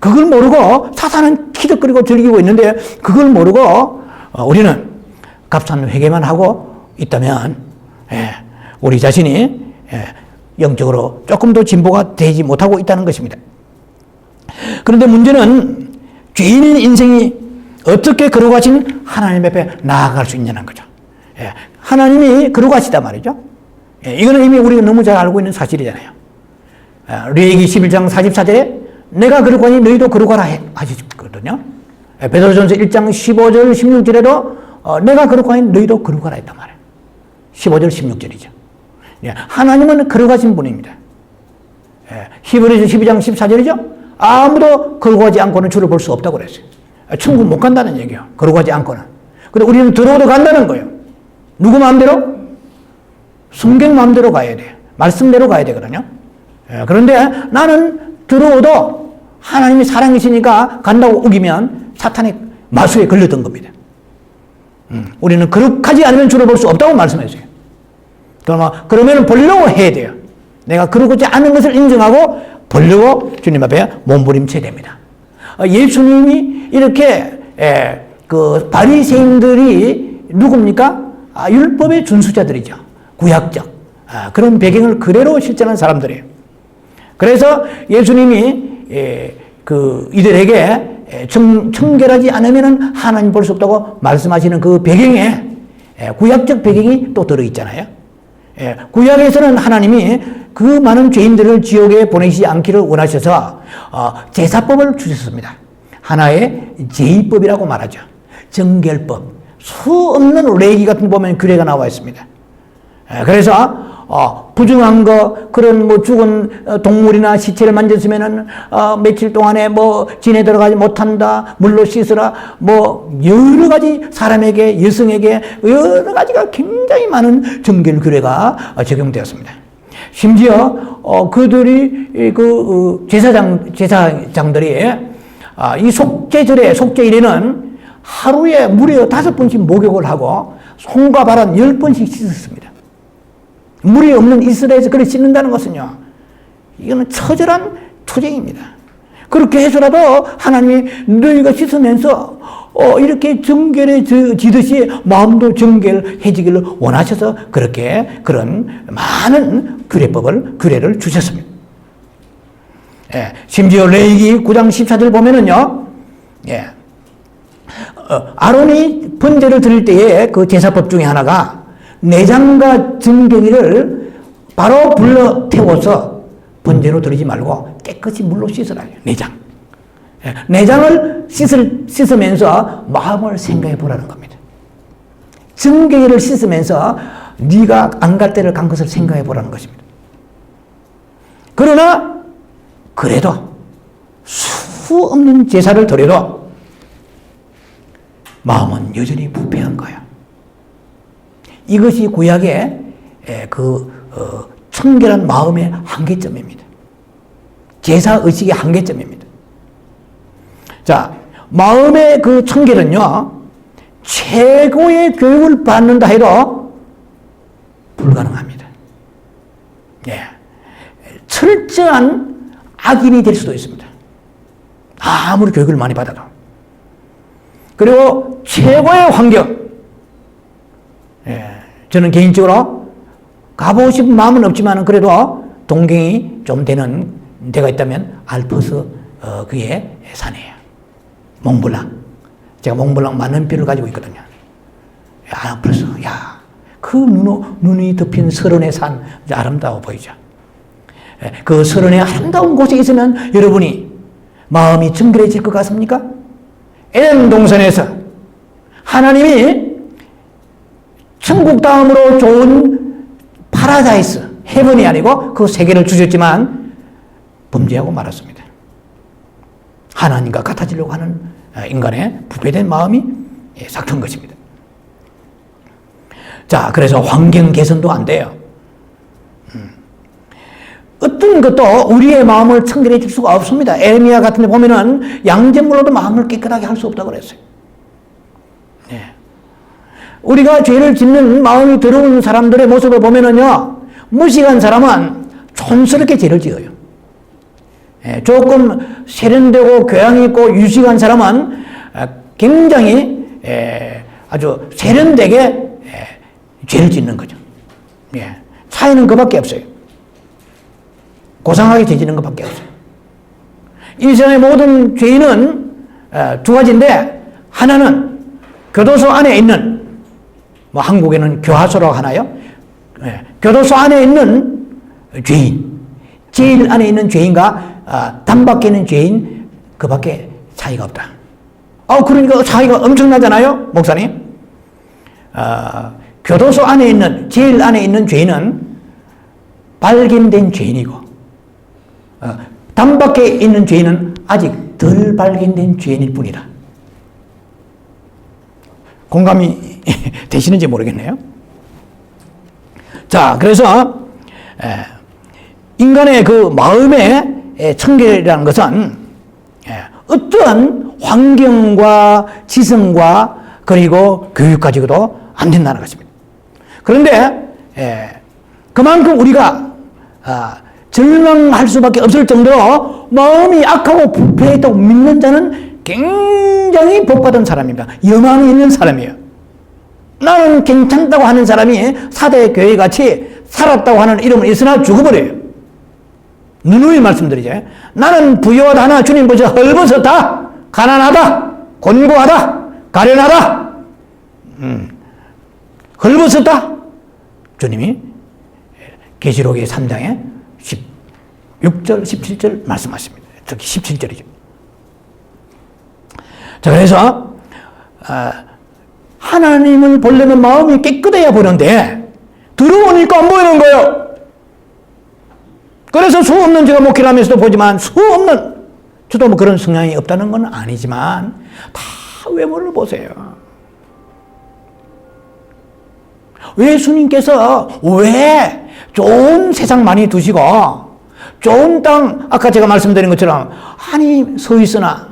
그걸 모르고 사탄은 키득거리고 즐기고 있는데 그걸 모르고 우리는 값싼 회개만 하고 있다면 우리 자신이 영적으로 조금 더 진보가 되지 못하고 있다는 것입니다. 그런데 문제는 죄인인 인생이 어떻게 거룩하신 하나님 앞에 나아갈 수 있냐는 거죠. 하나님이 거룩하시다 말이죠. 이거는 이미 우리가 너무 잘 알고 있는 사실이잖아요. 레위기 11장 44절에 내가 거룩하니 너희도 거룩하라 하셨거든요. 베드로전서 1장 15절 16절에도 내가 거룩하니 너희도 거룩하라 했단 말이에요. 15절 16절이죠. 하나님은 거룩하신 분입니다. 히브리서 12장 14절이죠. 아무도 거룩하지 않고는 주를 볼 수 없다고 그랬어요. 천국 못 간다는 얘기예요. 거룩하지 않고는. 근데 우리는 들어오도 간다는 거예요. 누구 마음대로? 성경 마음대로 가야 돼요. 말씀대로 가야 되거든요. 그런데 나는 들어오도 하나님이 사랑이시니까 간다고 우기면 사탄의 마수에 걸렸던 겁니다. 우리는 거룩하지 않으면 주를 볼 수 없다고 말씀했어요. 그러면 보려고 해야 돼요. 내가 거룩하지 않은 것을 인정하고 보려고 주님 앞에 몸부림쳐야 됩니다. 예수님이 이렇게 그 바리새인들이 누굽니까? 율법의 준수자들이죠. 구약적 그런 배경을 그대로 실천한 사람들이에요. 그래서 예수님이 그 이들에게 청결하지 않으면 하나님 볼 수 없다고 말씀하시는 그 배경에 구약적 배경이 또 들어있잖아요. 구약에서는 하나님이 그 많은 죄인들을 지옥에 보내시지 않기를 원하셔서 제사법을 주셨습니다. 하나의 제의법이라고 말하죠. 정결법. 수 없는 레기 같은 거 보면 규례가 나와 있습니다. 그래서 부정한 거, 그런 뭐 죽은 동물이나 시체를 만졌으면은 며칠 동안에 뭐 진에 들어가지 못한다, 물로 씻으라, 뭐 여러 가지 사람에게, 여성에게 여러 가지가 굉장히 많은 정결 규례가 적용되었습니다. 심지어 그들이 그 제사장들이 이 속죄절에, 속죄일에는 하루에 무려 5번씩 목욕을 하고 손과 발은 10번씩 씻었습니다. 물이 없는 이스라엘에서 그렇게 씻는다는 것은요, 이거는 처절한 투쟁입니다. 그렇게 해서라도 하나님이 너희가 씻으면서 이렇게 정결해지듯이 마음도 정결해지기를 원하셔서 그렇게 그런 많은 규례를 주셨습니다. 심지어 레위기 9장 14절 보면은요, 아론이 번제를 드릴 때에 그 제사법 중에 하나가 내장과 등갱이를 바로 불러 태워서 번제로 드리지 말고 깨끗이 물로 씻으라. 내장. 내장을 씻으면서 마음을 생각해 보라는 겁니다. 등갱이를 씻으면서 네가 안 갈 때를 간 것을 생각해 보라는 것입니다. 그러나 그래도 수 없는 제사를 드려도 마음은 여전히 부패한 거야. 이것이 구약의 청결한 마음의 한계점입니다. 제사의식의 한계점입니다. 자, 마음의 그 청결은요, 최고의 교육을 받는다 해도 불가능합니다. 예. 철저한 악인이 될 수도 있습니다. 아무리 교육을 많이 받아도. 그리고 최고의 환경. 예. 저는 개인적으로 가보고 싶은 마음은 없지만 그래도 동경이 좀 되는 데가 있다면 알프스 그의 산이에요. 몽블랑. 제가 몽블랑 만년필을 가지고 있거든요. 야, 벌써, 야, 그 눈이 덮인 설원의 산, 아름다워 보이죠. 그 설원의 아름다운 곳에 있으면 여러분이 마음이 정결해질 것 같습니까? 에덴 동산에서 하나님이 천국 다음으로 좋은 파라다이스, 헤븐이 아니고 그 세계를 주셨지만 범죄하고 말았습니다. 하나님과 같아지려고 하는 인간의 부패된 마음이 삭힌 것입니다. 자, 그래서 환경 개선도 안 돼요. 어떤 것도 우리의 마음을 청결해 줄 수가 없습니다. 에레미야 같은 데 보면은 양잿물로도 마음을 깨끗하게 할 수 없다고 그랬어요. 네. 우리가 죄를 짓는 마음이 더러운 사람들의 모습을 보면은요, 무식한 사람은 촌스럽게 죄를 지어요. 조금 세련되고 교양이 있고 유식한 사람은 굉장히 아주 세련되게 죄를 짓는 거죠. 차이는 그밖에 없어요. 고상하게 죄 짓는 것밖에 없어요. 이 세상의 모든 죄인은 두 가지인데, 하나는 교도소 안에 있는, 뭐 한국에는 교화소라고 하나요? 교도소 안에 있는 죄인, 제일 안에 있는 죄인과 담 밖에 있는 죄인, 그 밖에 차이가 없다. 그러니까 차이가 엄청나잖아요, 목사님? 교도소 안에 있는, 제일 안에 있는 죄인은 발견된 죄인이고, 담 밖에 있는 죄인은 아직 덜 발견된 죄인일 뿐이다. 공감이 되시는지 모르겠네요. 자, 그래서 인간의 그 마음의 청결이라는 것은 어떠한 환경과 지성과 그리고 교육 가지고도 안 된다는 것입니다. 그런데 그만큼 우리가 절망할 수밖에 없을 정도로 마음이 악하고 부패했다고 믿는 자는 굉장히 복받은 사람입니다. 여망이 있는 사람이에요. 나는 괜찮다고 하는 사람이 사대 교회같이 살았다고 하는 이름은 있으나 죽어버려요. 누누이 말씀드리죠. 나는 부유하다 하나 주님 보셔 헐벗었다, 가난하다, 곤고하다, 가련하다, 헐벗었다. 주님이 계시록의 3장에 16절, 17절 말씀하십니다. 특히 17절이죠. 자, 그래서 하나님을 보려면 마음이 깨끗해야 보는데 들어오니까 안 보이는 거예요. 그래서 수 없는 제가 목회를 하면서도 보지만 수 없는, 저도 뭐 그런 성향이 없다는 건 아니지만 다 외모를 보세요. 예수님께서 왜 좋은 세상 많이 두시고 좋은 땅, 아까 제가 말씀드린 것처럼 아니 스위스나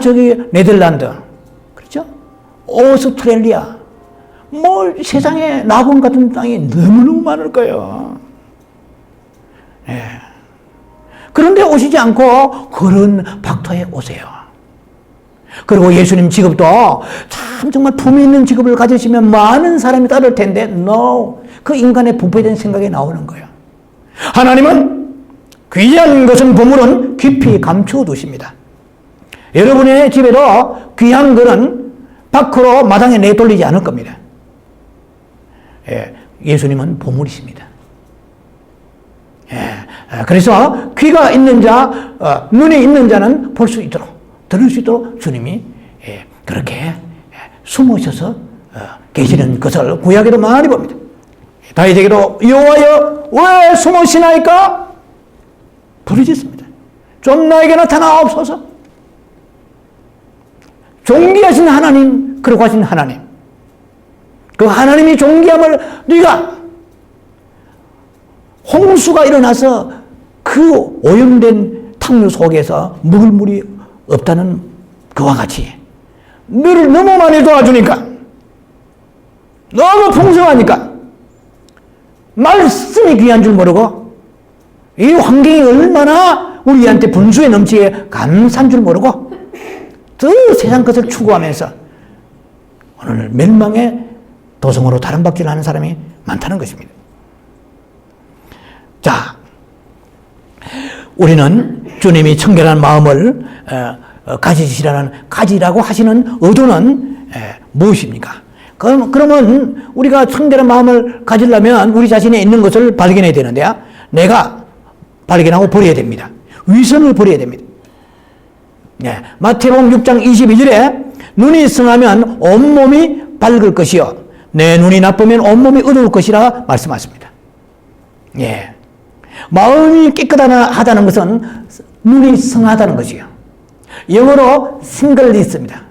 저기 네덜란드, 그렇죠? 오스트레일리아, 뭐 세상에 낙원 같은 땅이 너무너무 많을 거예요. 그런데 오시지 않고 그런 박토에 오세요. 그리고 예수님 직업도 참 정말 품위 있는 직업을 가지시면 많은 사람이 따를 텐데 no, 그 인간의 부패된 생각이 나오는 거예요. 하나님은 귀한 것은 보물은 깊이 감추어 두십니다. 여러분의 집에도 귀한 것은 밖으로 마당에 내돌리지 않을 겁니다. 예수님은 보물이십니다. 그래서 귀가 있는 자, 눈이 있는 자는 볼 수 있도록, 들을 수 있도록 주님이 그렇게 숨으셔서 계시는 것을 구약에도 많이 봅니다. 다윗에게도 여호와여 왜 숨으시나이까 부르짖습니다. 좀 나에게 나타나옵소서. 존귀하신 하나님, 그러고 하신 하나님, 그 하나님이 존귀함을 네가 홍수가 일어나서 그 오염된 탕류 속에서 먹을 물이 없다는 그와 같이 너를 너무 많이 도와주니까, 너무 풍성하니까 말씀이 귀한 줄 모르고, 이 환경이 얼마나 우리한테 분수에 넘치게 감사한 줄 모르고 더 세상 것을 추구하면서 오늘 멸망의 도성으로 다름박질을 하는 사람이 많다는 것입니다. 자, 우리는 주님이 청결한 마음을 가지라고 하시는 의도는 무엇입니까? 그러면 우리가 청결한 마음을 가지려면 우리 자신에 있는 것을 발견해야 되는데요. 내가 발견하고 버려야 됩니다. 위선을 버려야 됩니다. 네, 마태복음 6장 22절에 눈이 성하면 온몸이 밝을 것이요 내 눈이 나쁘면 온몸이 어두울 것이라 말씀하십니다. 예. 마음이 깨끗하다는 것은 눈이 성하다는 것이요. 영어로 싱글리스입니다.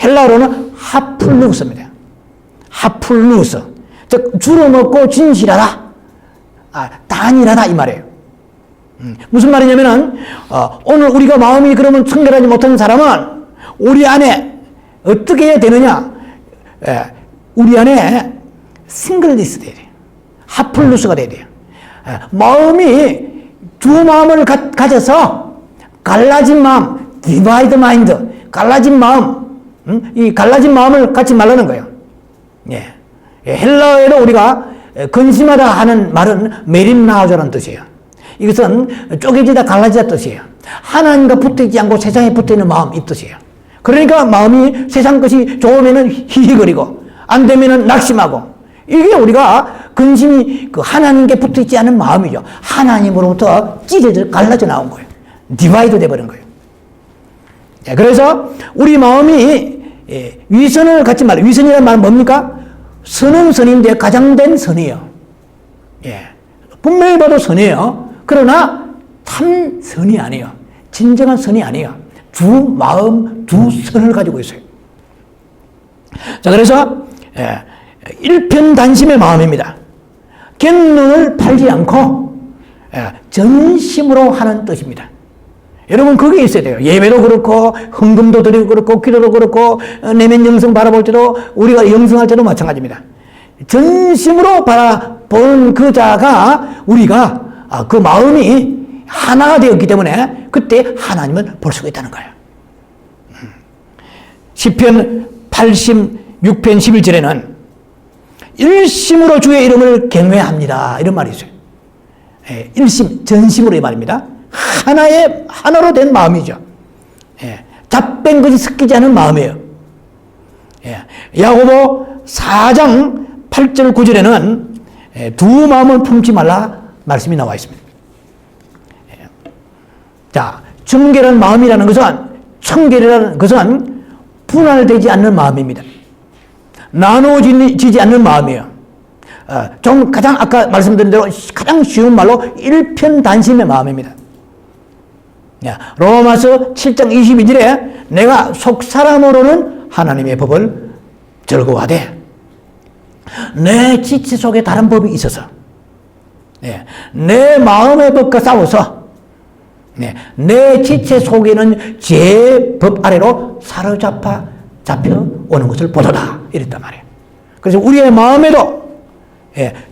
헬라어로는 하플루스입니다. 하플루스. 즉, 주로 먹고 진실하다. 단일하다 이 말이에요. 무슨 말이냐면은, 오늘 우리가 마음이 그러면 청결하지 못한 사람은 우리 안에 어떻게 해야 되느냐? 우리 안에 싱글리스 돼야 돼요. 하플루스가 돼야 돼요. 마음이 두 마음을 가져서 갈라진 마음, 디바이드 마인드, 갈라진 마음, 이 갈라진 마음을 갖지 말라는 거예요. 예. 헬라어에도 우리가 근심하다 하는 말은 메림나오조라는 뜻이에요. 이것은 쪼개지다 갈라지다 뜻이에요. 하나님과 붙어있지 않고 세상에 붙어있는 마음 이 뜻이에요. 그러니까 마음이 세상 것이 좋으면은 히히거리고 안 되면은 낙심하고, 이게 우리가 근심이 그 하나님께 붙어있지 않은 마음이죠. 하나님으로부터 찢어져 갈라져 나온 거예요. 디바이드 돼버린 거예요. 그래서 우리 마음이 위선을 갖지 말아요. 위선이라는 말은 뭡니까? 선은 선인데 가장된 선이에요. 예. 분명히 봐도 선이에요. 그러나 참 선이 아니에요. 진정한 선이 아니에요. 두 마음, 두 선을 가지고 있어요. 자, 그래서 일편단심의 마음입니다. 갯눈을 팔지 않고 전심으로 하는 뜻입니다. 여러분, 그게 있어야 돼요. 예배도 그렇고 헌금도 드리고 그렇고 기도도 그렇고 내면 영성 바라볼 때도, 우리가 영성할 때도 마찬가지입니다. 전심으로 바라보는 그 자가, 우리가 그 마음이 하나가 되었기 때문에 그때 하나님을 볼 수가 있다는 거예요. 시편 86편 11절에는 일심으로 주의 이름을 경외합니다, 이런 말이 있어요. 일심, 전심으로 이 말입니다. 하나로 된 마음이죠. 잡된 것이 섞이지 않은 마음이에요. 야고보 4장 8절 9절에는 두 마음을 품지 말라 말씀이 나와 있습니다. 자, 청결한 마음이라는 것은, 청결이라는 것은 분할되지 않는 마음입니다. 나누어지지 않는 마음이에요. 좀 가장 아까 말씀드린 대로 가장 쉬운 말로 일편단심의 마음입니다. 로마서 7장 22절에 내가 속사람으로는 하나님의 법을 즐거워하되 내 지체 속에 다른 법이 있어서 내 마음의 법과 싸워서 내 지체 속에는 제 법 아래로 잡혀오는 것을 보도다, 이랬단 말이에요. 그래서 우리의 마음에도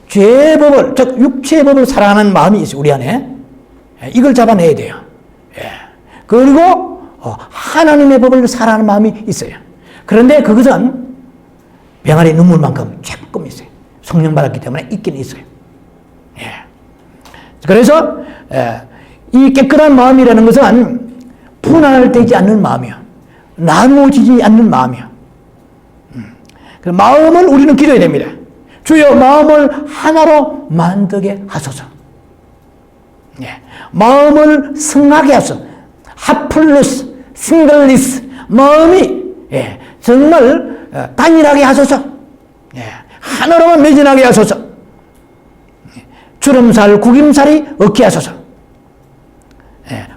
죄의 법을, 즉 육체의 법을 사랑하는 마음이 있어요. 우리 안에 이걸 잡아내야 돼요. 그리고 하나님의 법을 사랑하는 마음이 있어요. 그런데 그것은 병아리 눈물만큼 조금 있어요. 성령 받았기 때문에 있긴 있어요. 그래서 이 깨끗한 마음이라는 것은 분할되지 않는 마음이요, 나누어지지 않는 마음이요. 마음을 우리는 기도해야 됩니다. 주여 마음을 하나로 만들게 하소서. 마음을 성하게 하소서. 하플루스, 싱글리스, 마음이 정말 단일하게 하소서. 하나로만 매진하게 하소서. 주름살, 구김살이 없게 하소서.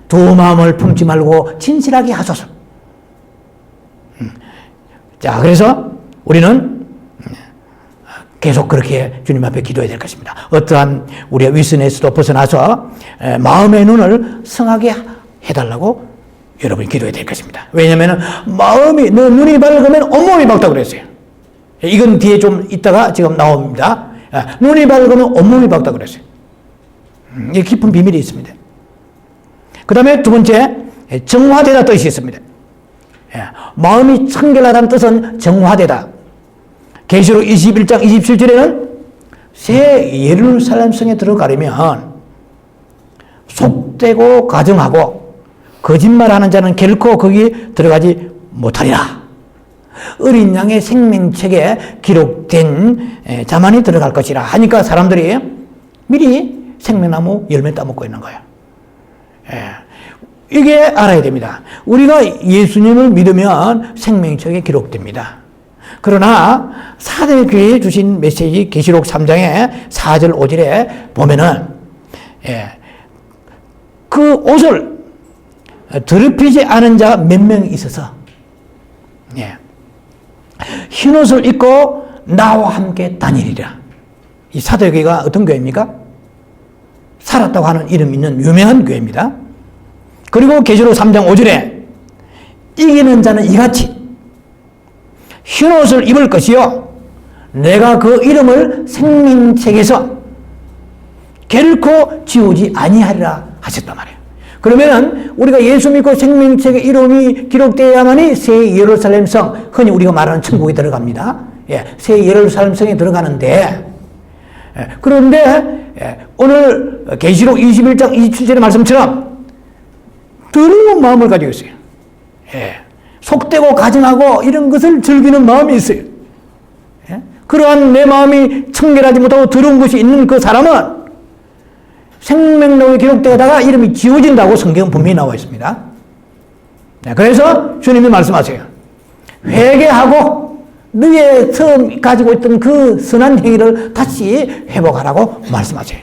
두 마음을 품지 말고 진실하게 하소서. 자, 그래서 우리는 계속 그렇게 주님 앞에 기도해야 될 것입니다. 어떠한 우리의 위선에서도 벗어나서 마음의 눈을 성하게 해달라고 여러분이 기도해야 될 것입니다. 왜냐하면 마음이, 너 눈이 밝으면 온몸이 밝다고 그랬어요. 이건 뒤에 좀 있다가 지금 나옵니다. 눈이 밝으면 온몸이 밝다고 그랬어요. 이게 깊은 비밀이 있습니다. 그 다음에 두 번째, 정화되다 뜻이 있습니다. 마음이 청결하다는 뜻은 정화되다. 계시록 21장 27절에는 새 예루살렘 성에 들어가려면 속되고 가증하고 거짓말하는 자는 결코 거기 들어가지 못하리라. 어린 양의 생명책에 기록된 자만이 들어갈 것이라 하니까 사람들이 미리 생명나무 열매 따먹고 있는 거예요. 이게 알아야 됩니다. 우리가 예수님을 믿으면 생명책에 기록됩니다. 그러나 사대교회에 주신 메시지 계시록 3장의 4절 5절에 보면은 그 옷을 더럽히지 않은 자가 몇 명 있어서 흰 옷을 입고 나와 함께 다니리라. 이 사도교회가 어떤 교회입니까? 살았다고 하는 이름 있는 유명한 교회입니다. 그리고 계시록 3장 5절에 이기는 자는 이같이 흰 옷을 입을 것이요 내가 그 이름을 생명책에서 결코 지우지 아니하리라 하셨단 말이에요. 그러면 우리가 예수 믿고 생명책에 이름이 기록되어야만이 새 예루살렘 성, 흔히 우리가 말하는 천국에 들어갑니다. 새 예루살렘 성에 들어가는데, 그런데 오늘 계시록 21장 27절의 말씀처럼 더러운 마음을 가지고 있어요. 속되고 가증하고 이런 것을 즐기는 마음이 있어요. 그러한 내 마음이 청결하지 못하고 더러운 것이 있는 그 사람은 생명록에 기록되다가 이름이 지워진다고 성경은 분명히 나와 있습니다. 그래서 주님이 말씀하세요. 회개하고 너의 처음 가지고 있던 그 선한 행위를 다시 회복하라고 말씀하세요.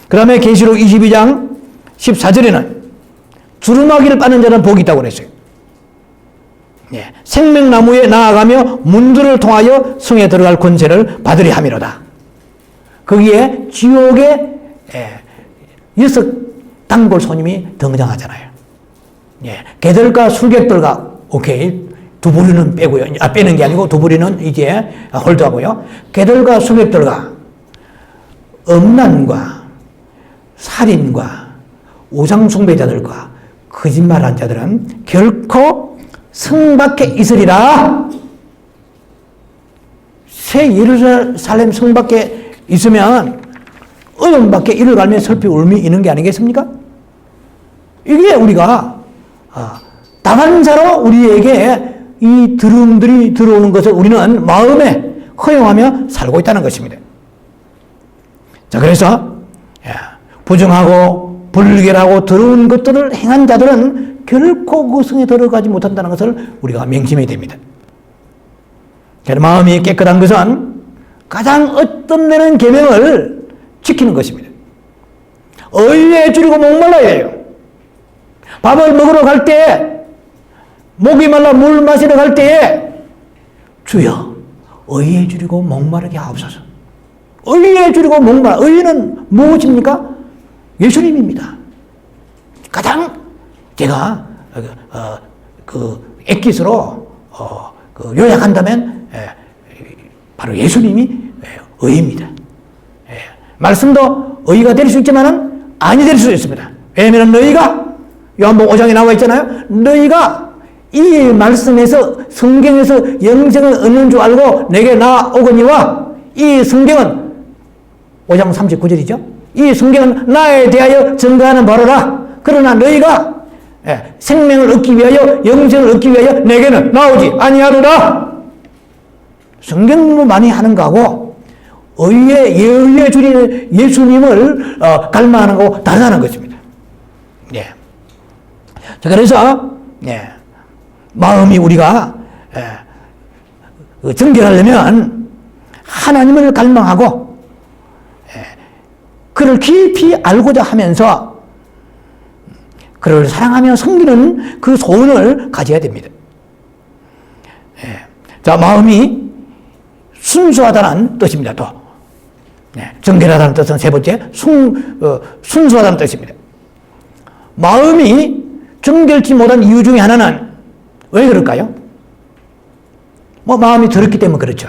그 다음에 계시록 22장 14절에는 두루마기를 빠는 자는 복이 있다고 그랬어요. 생명나무에 나아가며 문들을 통하여 성에 들어갈 권세를 받으리 함이로다. 거기에 지옥의 6 단골 손님이 등장하잖아요. 개들과 술객들과, 오케이, 두 부리는 빼고요. 빼는 게 아니고 두 부리는 이제 홀드하고요. 개들과 술객들과 음란과 살인과 우상숭배자들과 거짓말한 자들은 결코 성 밖에 있으리라. 새 예루살렘 성 밖에 있으면 어둠 밖에 이를 갈며 슬피 울미 있는 게 아니겠습니까? 이게 우리가 다반사로 우리에게 이 드럼들이 들어오는 것을 우리는 마음에 허용하며 살고 있다는 것입니다. 자, 그래서 부정하고 불결하고 더러운 것들을 행한 자들은 결코 그 성에 들어가지 못한다는 것을 우리가 명심해야 됩니다. 마음이 깨끗한 것은 가장 어떤 계명을 지키는 것입니다. 의에 줄이고 목말라야 해요. 밥을 먹으러 갈 때, 목이 말라 물 마시러 갈 때에 주여 의에 줄이고 목마르게 하옵소서. 의에 줄이고 목말라. 의는 무엇입니까? 예수님입니다. 가장 제가 엑기스로 요약한다면 바로 예수님이 의입니다. 말씀도 의가 될 수 있지만은 아니 될 수 있습니다. 왜냐하면 너희가 요한복음 5장에 나와 있잖아요. 너희가 이 말씀에서 성경에서 영생을 얻는 줄 알고 내게 나오거니와 이 성경은 5장 39절이죠. 이 성경은 나에 대하여 증거하는 바로라. 그러나 너희가 생명을 얻기 위하여 영생을 얻기 위하여 내게는 나오지 아니하리라. 성경으로 많이 하는 거하고 의에 줄인 예수님을 갈망하는 거하고 다르다는 것입니다. 자, 그래서 마음이 우리가 정결하려면 하나님을 갈망하고 그를 깊이 알고자 하면서 그를 사랑하며 섬기는 그 소원을 가져야 됩니다. 자, 마음이 순수하다는 뜻입니다. 또 정결하다는 뜻은 세 번째 순수하다는 뜻입니다. 마음이 정결치 못한 이유 중에 하나는 왜 그럴까요? 뭐 마음이 더럽기 때문에 그렇죠.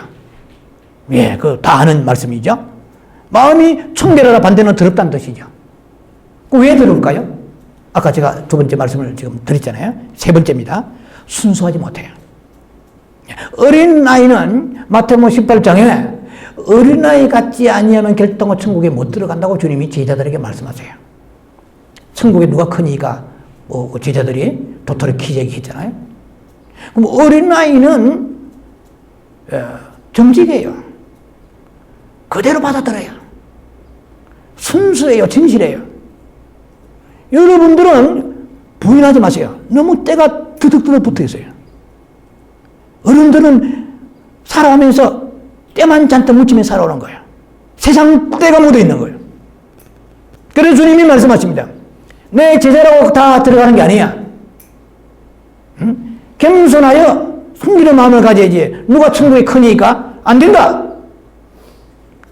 예, 그 다 아는 말씀이죠. 마음이 청결하라 반대는 더럽다는 뜻이죠. 왜 더럽을까요? 아까 제가 두 번째 말씀을 지금 드렸잖아요. 세 번째입니다. 순수하지 못해요. 어린 나이는 마태복음 18장에 어린아이 같지 아니하면 결단코 천국에 못 들어간다고 주님이 제자들에게 말씀하세요. 천국에 누가 크니까 제자들이 도토리 키재기 했잖아요. 그럼 어린아이는 정직해요. 그대로 받아들여요. 순수해요. 진실해요. 여러분들은 부인하지 마세요. 너무 때가 드득드득 붙어 있어요. 어른들은 살아가면서 때만 잔뜩 묻히며 살아오는 거예요. 세상 때가 묻어 있는 거예요. 그래서 주님이 말씀하십니다. 내 제자라고 다 들어가는 게 아니야. 응? 겸손하여 숨기는 마음을 가져야지. 누가 천국에 크니까 안 된다.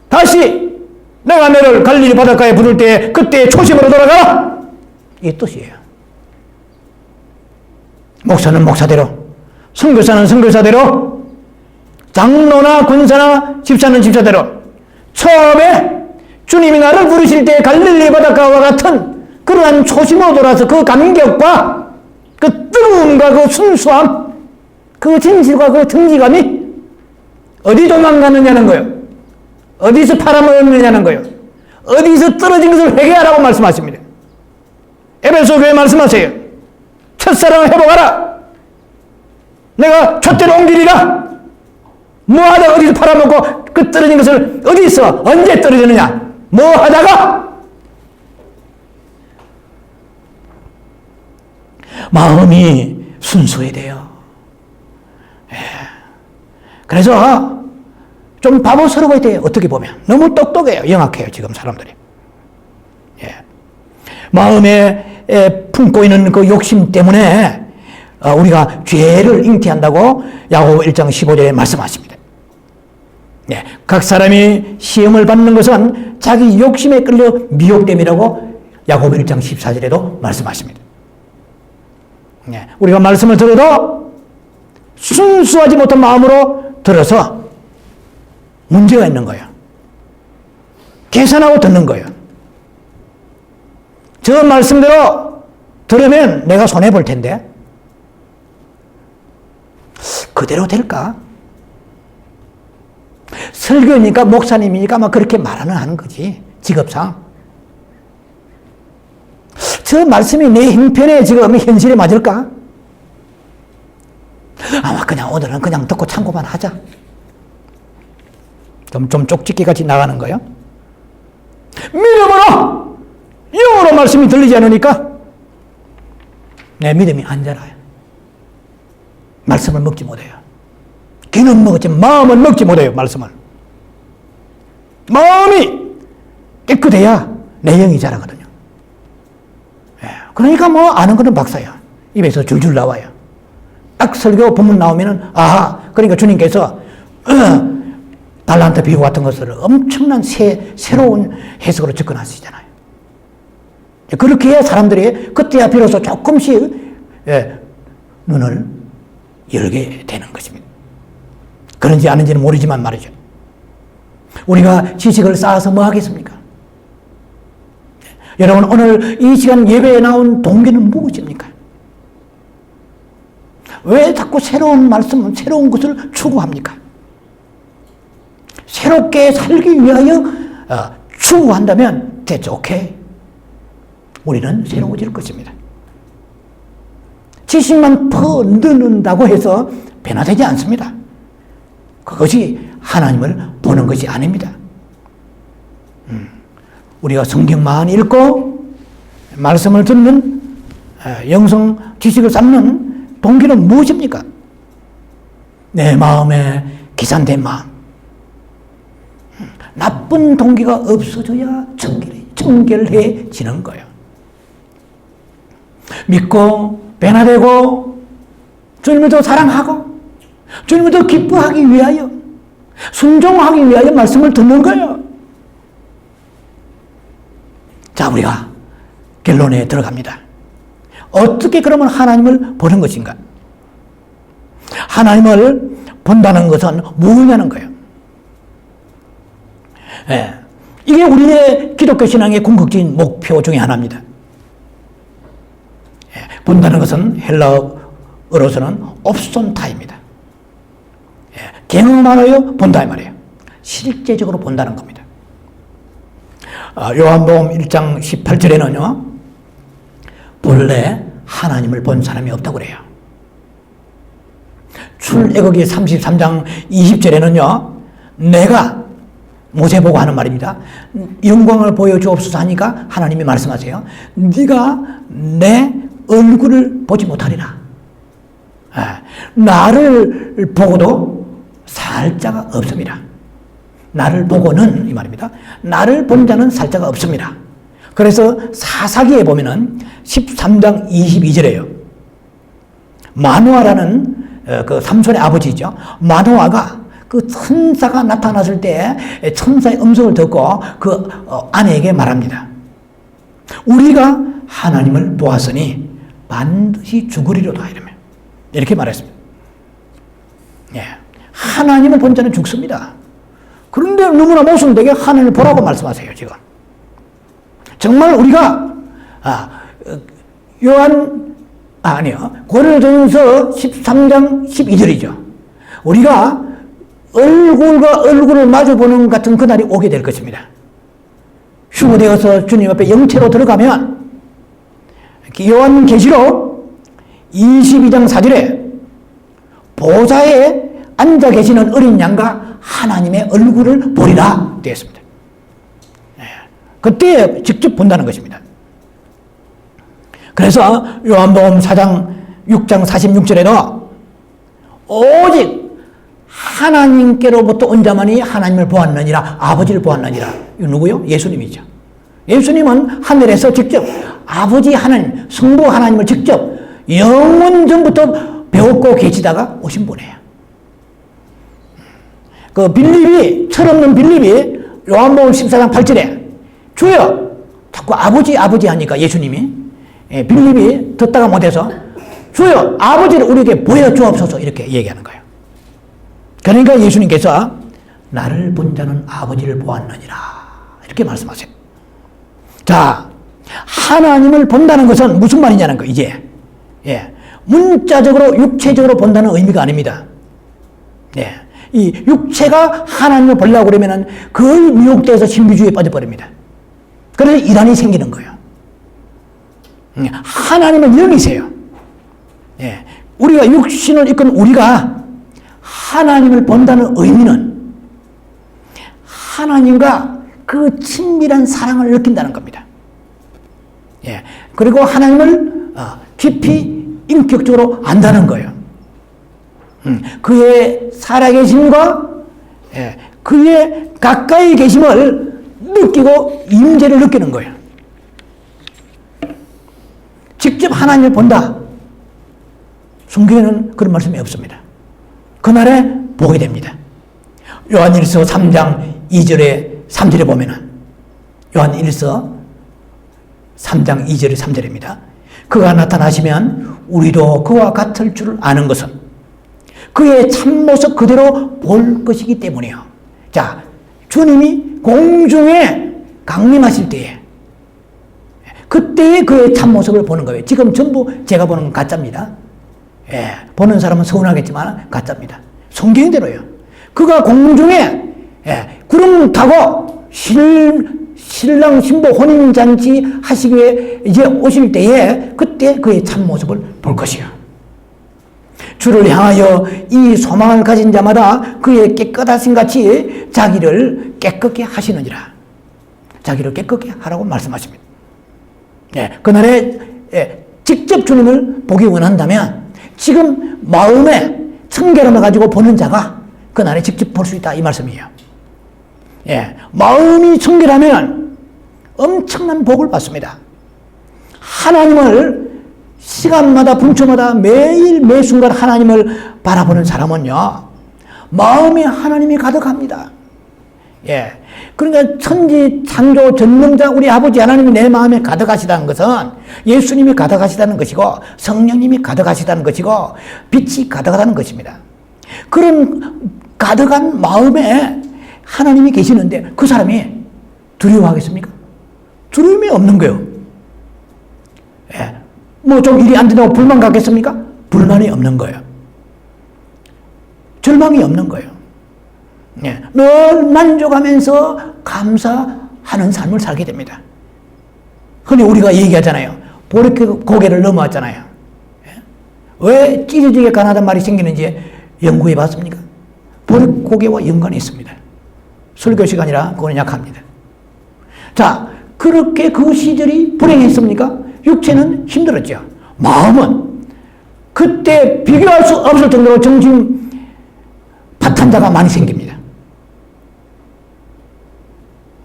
다시 내가 너를 갈릴리 바닷가에 부를 때 그때 초심으로 돌아가라. 이 뜻이에요. 목사는 목사대로, 선교사는 선교사대로, 장로나 권사나 집사는 집사대로 처음에 주님이 나를 부르실 때 갈릴리 바닷가와 같은 그러한 초심으로 돌아서 그 감격과 그 뜨거움과 그 순수함, 그 진실과 그 정직함이 어디 도망가느냐는 거예요. 어디서 팔아먹느냐는 거예요. 어디서 떨어진 것을 회개하라고 말씀하십니다. 에베소 교회 말씀하세요. 첫사랑을 회복하라. 내가 촛대로 옮기리라. 뭐하다가 어디서 팔아먹고 그 떨어진 것을 어디서 언제 떨어지느냐. 뭐하다가 마음이 순수해야 돼요. 그래서 좀 바보스러워 돼요. 어떻게 보면 너무 똑똑해요. 영악해요. 지금 사람들이. 마음에 품고 있는 그 욕심 때문에 우리가 죄를 잉태한다고 야고보 1장 15절에 말씀하십니다. 각 사람이 시험을 받는 것은 자기 욕심에 끌려 미혹됨이라고 야고보 1장 14절에도 말씀하십니다. 우리가 말씀을 들어도 순수하지 못한 마음으로 들어서 문제가 있는 거예요. 계산하고 듣는 거예요. 저 말씀대로 들으면 내가 손해볼 텐데 그대로 될까? 설교니까 목사님이니까 막 그렇게 말하는 하는 거지. 직업상. 저 말씀이 내 형편에 지금 현실에 맞을까? 아마 그냥 오늘은 그냥 듣고 참고만 하자. 좀 쪽집게 같이 나가는 거예요. 믿음으로 영어로 말씀이 들리지 않으니까 내 믿음이 안 자라요. 말씀을 먹지 못해요. 귀는 먹었지 마음은 먹지 못해요. 말씀을. 마음이 깨끗해야 내 영이 자라거든요. 그러니까 뭐 아는 거는 박사야. 입에서 줄줄 나와요. 딱 설교 본문 나오면은 아하. 그러니까 주님께서 달란트 비유 같은 것을 엄청난 새로운 해석으로 접근하시잖아요. 그렇게 해야 사람들이 그때야 비로소 조금씩 눈을 열게 되는 것입니다. 그런지 아는지는 모르지만 말이죠. 우리가 지식을 쌓아서 뭐 하겠습니까? 여러분 오늘 이 시간 예배에 나온 동기는 무엇입니까? 왜 자꾸 새로운 말씀, 새로운 것을 추구합니까? 새롭게 살기 위하여 추구한다면 that's okay. 우리는 새로워질 것입니다. 지식만 더 넣는다고 해서 변화되지 않습니다. 그것이 하나님을 보는 것이 아닙니다. 우리가 성경만 읽고 말씀을 듣는 영성 지식을 쌓는 동기는 무엇입니까? 내 마음에 기산된 마음. 나쁜 동기가 없어져야 청결해지는 거예요. 믿고 변화되고 주님을 더 사랑하고 주님을 더 기뻐하기 위하여 순종하기 위하여 말씀을 듣는 거예요. 자, 우리가 결론에 들어갑니다. 어떻게 그러면 하나님을 보는 것인가? 하나님을 본다는 것은 뭐냐는 거예요. 예. 이게 우리의 기독교 신앙의 궁극적인 목표 중에 하나입니다. 예. 본다는 것은 헬라어로서는 옵손타입니다. 예. 경험하여 본다 이 말이에요. 실제적으로 본다는 겁니다. 요한복음 1장 18절에는요. 본래 하나님을 본 사람이 없다고 그래요. 출애굽기 33장 20절에는요. 내가 모세 보고 하는 말입니다. 영광을 보여주옵소서 하니까 하나님이 말씀하세요. 네가 내 얼굴을 보지 못하리라. 나를 보고도 살자가 없습니다. 나를 보고는 이 말입니다. 나를 본 자는 살자가 없습니다. 그래서 사사기에 보면은 13장 22절에요. 마노아라는 그 삼손의 아버지죠. 마노아가 그 천사가 나타났을 때 천사의 음성을 듣고 그 아내에게 말합니다. 우리가 하나님을 보았으니 반드시 죽으리로다 이러면 이렇게 말했습니다. 예. 하나님을 본 자는 죽습니다. 그런데 너무나 모순되게 하나님을 보라고 말씀하세요, 지금. 정말 우리가, 고린도전서 13장 12절이죠. 우리가 얼굴과 얼굴을 마주보는 같은 그날이 오게 될 것입니다. 휴거되어서 주님 앞에 영체로 들어가면, 요한계시록 22장 4절에 보좌에 앉아 계시는 어린 양과 하나님의 얼굴을 보리라 되어 있습니다. 그때 직접 본다는 것입니다. 그래서 요한복음 4장 6장 46절에도 오직 하나님께로부터 온 자만이 하나님을 보았느니라, 아버지를 보았느니라. 이거 누구요? 예수님이죠. 예수님은 하늘에서 직접 아버지 하나님, 성부 하나님을 직접 영원 전부터 배웠고 계시다가 오신 분이에요. 그 빌립이, 철없는 빌립이 요한복음 14장 8절에 주여! 자꾸 아버지 하니까 예수님이, 빌립이 듣다가 못해서 주여! 아버지를 우리에게 보여주옵소서 이렇게 얘기하는 거예요. 그러니까 예수님께서 나를 본 자는 아버지를 보았느니라 이렇게 말씀하세요. 자, 하나님을 본다는 것은 무슨 말이냐는 거 이제. 예. 문자적으로 육체적으로 본다는 의미가 아닙니다. 예. 이 육체가 하나님을 보려고 그러면은 거의 미혹돼서 신비주의에 빠져버립니다. 그래서 이란이 생기는 거예요. 하나님은 영이세요. 예. 우리가 육신을 입건 우리가 하나님을 본다는 의미는 하나님과 그 친밀한 사랑을 느낀다는 겁니다. 예. 그리고 하나님을 깊이 인격적으로 안다는 거예요. 그의 살아계심과 그의 가까이 계심을 느끼고 임재를 느끼는 거예요. 직접 하나님을 본다. 성경에는 그런 말씀이 없습니다. 그날에 보게 됩니다. 요한일서 3장 2절에 3절에 보면은 요한일서 3장 2절에 3절입니다. 그가 나타나시면 우리도 그와 같을 줄 아는 것은 그의 참모습 그대로 볼 것이기 때문이요. 자, 주님이 공중에 강림하실 때에 그때의 그의 참모습을 보는 거예요. 지금 전부 제가 보는 건 가짜입니다. 예, 보는 사람은 서운하겠지만 가짜입니다. 성경대로요. 그가 공중에 구름 타고 신랑 신부 혼인잔치 하시기 위해 이제 오실 때에 그때 그의 참모습을 볼 것이요. 주를 향하여 이 소망을 가진 자마다 그의 깨끗하신 같이 자기를 깨끗게 하시느니라. 자기를 깨끗게 하라고 말씀하십니다. 그날에 직접 주님을 보기 원한다면 지금 마음에 청결함을 가지고 보는 자가 그날에 직접 볼 수 있다 이 말씀이에요. 마음이 청결하면 엄청난 복을 받습니다. 하나님을 시간마다 분초마다 매일 매순간 하나님을 바라보는 사람은요 마음에 하나님이 가득합니다. 예. 그러니까 천지 창조 전능자 우리 아버지 하나님이 내 마음에 가득하시다는 것은 예수님이 가득하시다는 것이고 성령님이 가득하시다는 것이고 빛이 가득하다는 것입니다. 그런 가득한 마음에 하나님이 계시는데 그 사람이 두려워하겠습니까? 두려움이 없는 거예요. 예. 뭐 좀 일이 안 된다고 불만 갖겠습니까? 불만이 없는 거예요. 절망이 없는 거예요. 예. 늘 만족하면서 감사하는 삶을 살게 됩니다. 흔히 우리가 얘기하잖아요. 보리떡 고개를 넘어왔잖아요. 예. 왜 찢어지게 가난하단 말이 생기는지 연구해 봤습니까? 보리떡 고개와 연관이 있습니다. 설교 시간이라 그거는 약합니다. 자, 그렇게 그 시절이 불행했습니까? 육체는 힘들었죠. 마음은 그때 비교할 수 없을 정도로 정신 파탄자가 많이 생깁니다.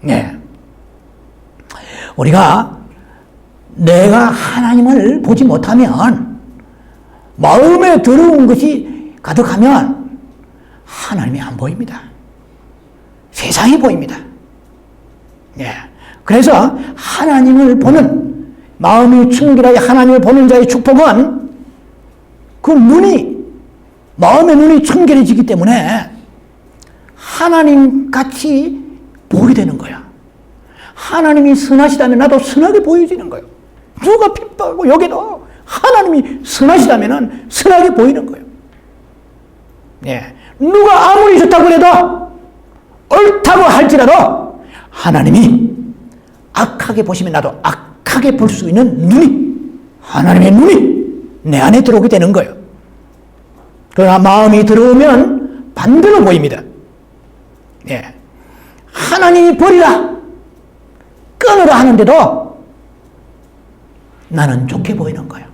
네. 우리가 내가 하나님을 보지 못하면 마음에 더러운 것이 가득하면 하나님이 안 보입니다. 세상이 보입니다. 예. 그래서 하나님을 보는 마음이 충실하여 하나님을 보는 자의 축복은 그 눈이 마음의 눈이 청결해지기 때문에 하나님 같이 보게 되는 거야. 하나님이 선하시다면 나도 선하게 보여지는 거예요. 누가 핍박하고 여기도 하나님이 선하시다면 선하게 보이는 거예요. 예. 누가 아무리 좋다고 해도 옳다고 할지라도 하나님이 악하게 보시면 나도 악하게 볼 수 있는 눈이 하나님의 눈이 내 안에 들어오게 되는 거예요. 그러나 마음이 들어오면 반대로 보입니다. 예. 하나님이 버리라 끊으라 하는데도 나는 좋게 보이는 거예요.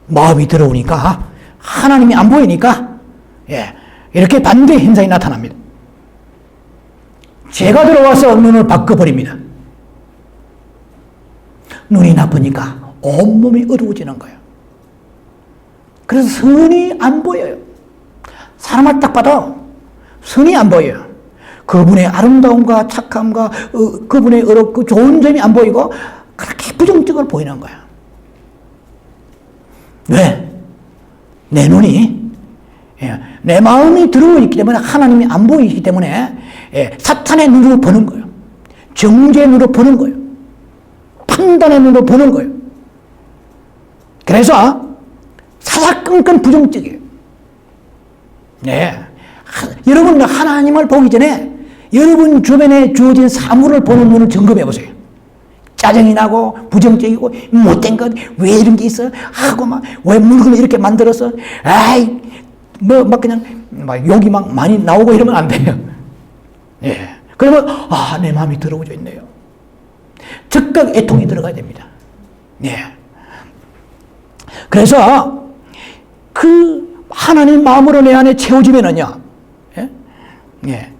마음이 들어오니까 하나님이 안 보이니까 예. 이렇게 반대 현상이 나타납니다. 죄가 들어와서 눈을 바꿔버립니다. 눈이 나쁘니까 온몸이 어두워지는 거예요. 그래서 선이 안 보여요. 사람을 딱 봐도 선이 안 보여요. 그분의 아름다움과 착함과 그분의 어렵고 좋은 점이 안 보이고 그렇게 부정적으로 보이는 거예요. 왜? 내 눈이 내 마음이 들어와 있기 때문에 하나님이 안 보이기 때문에 사탄의 눈으로 보는 거예요. 정죄의 눈으로 보는 거예요. 판단의 눈으로 보는 거예요. 그래서 사사건건 부정적이에요. 네. 여러분 하나님을 보기 전에 여러분 주변에 주어진 사물을 보는 눈을 점검해 보세요. 짜증이 나고 부정적이고 못된 것 왜 이런 게 있어 하고 막 왜 물건을 이렇게 만들어서 아이 뭐 막 그냥 막 욕이 막 많이 나오고 이러면 안 돼요. 예. 그러면 내 마음이 더러워져 있네요. 즉각 애통이 들어가야 됩니다. 예. 그래서 그 하나님 마음으로 내 안에 채워지면은요. 예? 예.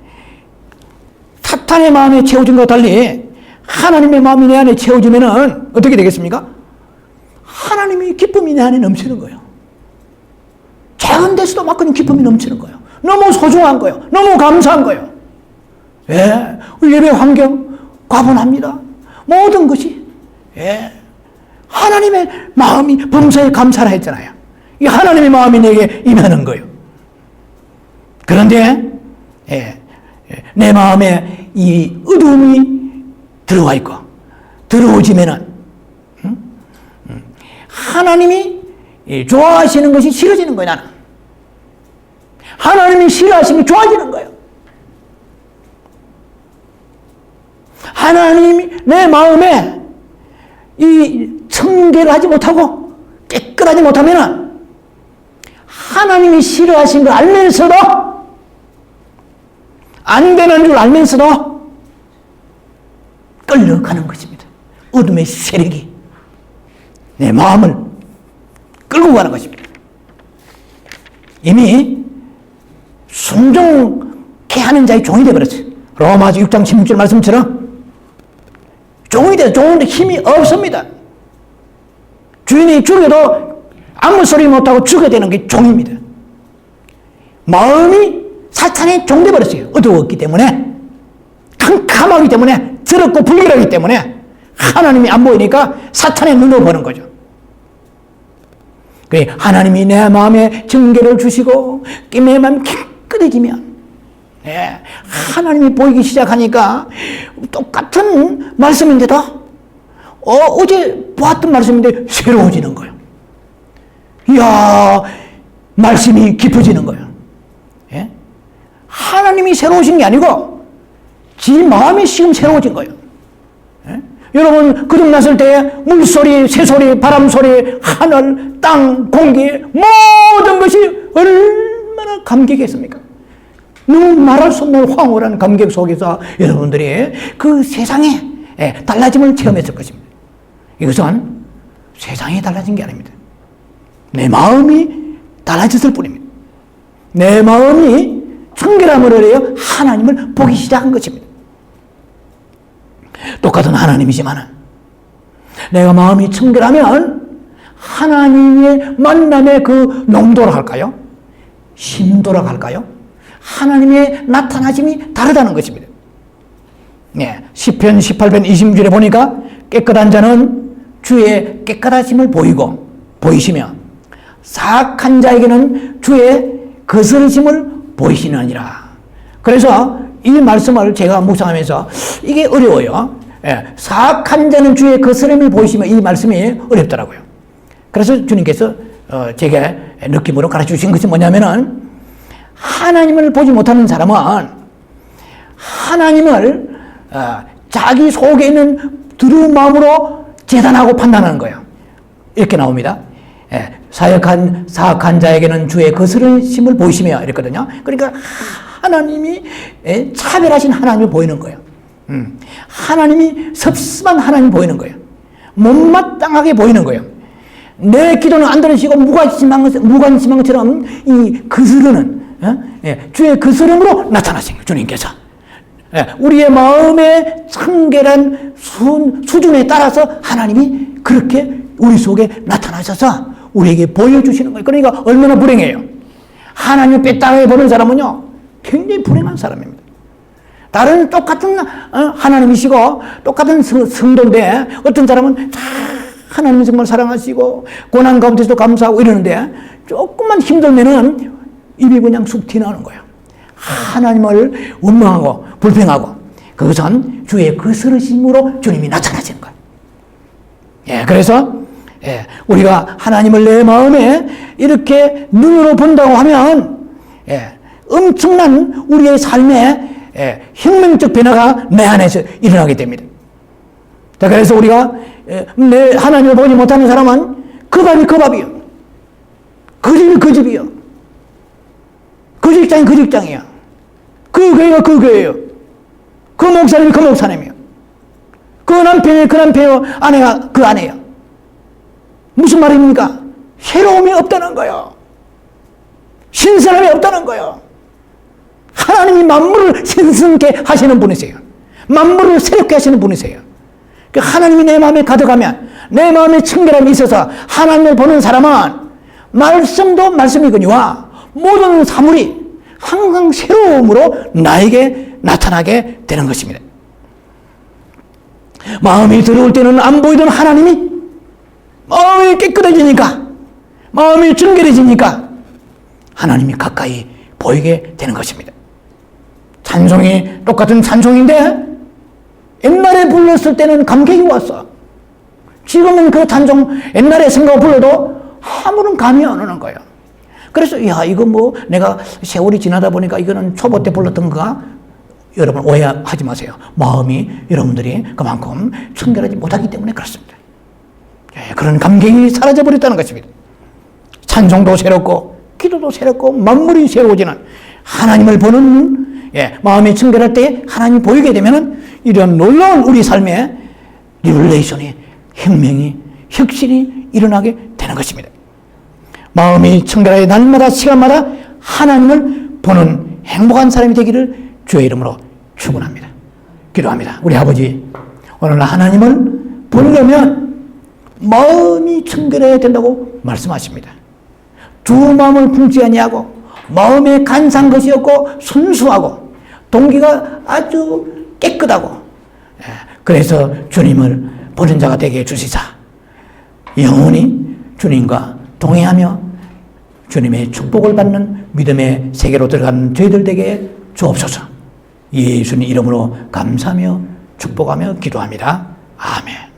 사탄의 마음에 채워진 것과 달리 하나님의 마음이 내 안에 채워지면은 어떻게 되겠습니까? 하나님의 기쁨이 내 안에 넘치는 거예요. 작은 데서도 막 그런 기쁨이 넘치는 거예요. 너무 소중한 거예요. 너무 감사한 거예요. 예, 예배 환경 과분합니다. 모든 것이 예, 하나님의 마음이 범사에 감사라 했잖아요. 이 하나님의 마음이 내게 임하는 거예요. 그런데 내 마음에 이 어두움이 들어와 있고 들어오지면은 하나님이 좋아하시는 것이 싫어지는 거예요. 나는 하나님이 싫어하시는 게 좋아지는 거예요. 하나님이 내 마음에 이 청결을 하지 못하고 깨끗하지 못하면 하나님이 싫어하신 걸 알면서도 안 되는 줄 알면서도 끌려가는 것입니다. 어둠의 세력이 내 마음을 끌고 가는 것입니다. 이미 순종케 하는 자의 종이 되어버렸어요. 로마서 6장 16절 말씀처럼 종이 돼서 종인데 힘이 없습니다. 주인이 죽여도 아무 소리 못하고 죽어야 되는 게 종입니다. 마음이 사탄의 종 되어버렸어요. 어두웠기 때문에 캄캄하기 때문에, 더럽고 불길하기 때문에 하나님이 안 보이니까 사탄의 눈으로 보는 거죠. 하나님이 내 마음에 증거를 주시고 내 마음이 깨끗해지면, 하나님이 보이기 시작하니까 똑같은 말씀인데도 어제 보았던 말씀인데 새로워지는 거예요. 이야, 말씀이 깊어지는 거예요. 하나님이 새로우신 게 아니고 지 마음이 지금 새로워진 거예요. 여러분, 거듭났을 때 물소리, 새소리, 바람소리, 하늘, 땅, 공기 모든 것이 얼마나 감격했습니까? 너무 말할 수 없는 황홀한 감격 속에서 여러분들이 그 세상에 달라짐을 체험했을 것입니다. 이것은 세상이 달라진 게 아닙니다. 내 마음이 달라졌을 뿐입니다. 내 마음이 청결함을 위하여 하나님을 보기 시작한 것입니다. 똑같은 하나님이지만 내가 마음이 청결하면 하나님의 만남의 그 농도라 할까요? 심도라 할까요? 하나님의 나타나심이 다르다는 것입니다. 시편 18편 26절에 보니까 깨끗한 자는 주의 깨끗하심을 보이시며 사악한 자에게는 주의 거스르심을 보이시느니라. 그래서 이 말씀을 제가 묵상하면서 이게 어려워요. 사악한 자는 주의 거스름을 보이시며, 이 말씀이 어렵더라고요. 그래서 주님께서 제게 느낌으로 가르쳐 주신 것이 뭐냐면은, 하나님을 보지 못하는 사람은 하나님을 자기 속에 있는 두려운 마음으로 재단하고 판단하는 거예요. 이렇게 나옵니다. 사악한 자에게는 주의 거스르심을 보이시며 이랬거든요. 그러니까 하나님이 차별하신 하나님을 보이는 거예요. 하나님이 섭섭한 하나님을 보이는 거예요. 못마땅하게 보이는 거예요. 내 기도는 안 들으시고 무관심한 것처럼 이 거스르는 주의 거스름으로 나타나신 거예요. 주님께서 우리의 마음의 청결한 수준에 따라서 하나님이 그렇게 우리 속에 나타나셔서 우리에게 보여주시는 거예요. 그러니까 얼마나 불행해요. 하나님을 뺏다가 보는 사람은요, 굉장히 불행한 사람입니다. 다른 똑같은 하나님이시고 똑같은 성도인데 어떤 사람은 하나님을 정말 사랑하시고 고난 가운데서도 감사하고 이러는데 조금만 힘들면은 입이 그냥 쑥 튀어나오는 거예요. 하나님을 원망하고 불평하고, 그것은 주의 거스르심으로 주님이 나타나시는 거예요. 그래서 우리가 하나님을 내 마음에 이렇게 눈으로 본다고 하면 엄청난 우리의 삶에 혁명적 변화가 내 안에서 일어나게 됩니다. 자, 그래서 우리가 내 하나님을 보지 못하는 사람은 그 밥이 그 밥이요, 그 집이 그 집이요, 그 직장이 그 직장이요, 그 교회가 그 교회요, 그 목사님이 그 목사님이요, 그 남편이 그 남편이요, 아내가 그 아내요. 무슨 말입니까? 새로움이 없다는 거예요. 신선함이 없다는 거예요. 하나님이 만물을 신선케 하시는 분이세요. 만물을 새롭게 하시는 분이세요. 하나님이 내 마음에 가득하면, 내 마음에 청결함이 있어서 하나님을 보는 사람은 말씀도 말씀이거니와 모든 사물이 항상 새로움으로 나에게 나타나게 되는 것입니다. 마음이 더러울 때는 안 보이던 하나님이 마음이 깨끗해지니까, 마음이 정결해지니까 하나님이 가까이 보이게 되는 것입니다. 찬송이 똑같은 찬송인데 옛날에 불렀을 때는 감격이 왔어. 지금은 그 찬송 옛날에 생각 불러도 아무런 감이 안 오는 거예요. 그래서 이거 뭐 내가 세월이 지나다 보니까 이거는 초보 때 불렀던 거가, 여러분 오해하지 마세요. 마음이 여러분들이 그만큼 청결하지 못하기 때문에 그렇습니다. 그런 감격이 사라져버렸다는 것입니다. 찬송도 새롭고 기도도 새롭고 만물이 새로워지는 하나님을 보는 마음이 청결할 때 하나님 보이게 되면 이런 놀라운 우리 삶에 리블레이션이, 혁명이, 혁신이 일어나게 되는 것입니다. 마음이 청결하게 날마다 시간마다 하나님을 보는 행복한 사람이 되기를 주의 이름으로 축원합니다. 기도합니다. 우리 아버지, 오늘 하나님을 보려면 마음이 청결해야 된다고 말씀하십니다. 두 마음을 품지 아니하고 마음에 간사한 것이 없고 순수하고 동기가 아주 깨끗하고, 그래서 주님을 보는 자가 되게 해주시자. 영원히 주님과 동행하며 주님의 축복을 받는 믿음의 세계로 들어가는 저희들 되게 주옵소서. 예수님 이름으로 감사하며 축복하며 기도합니다. 아멘.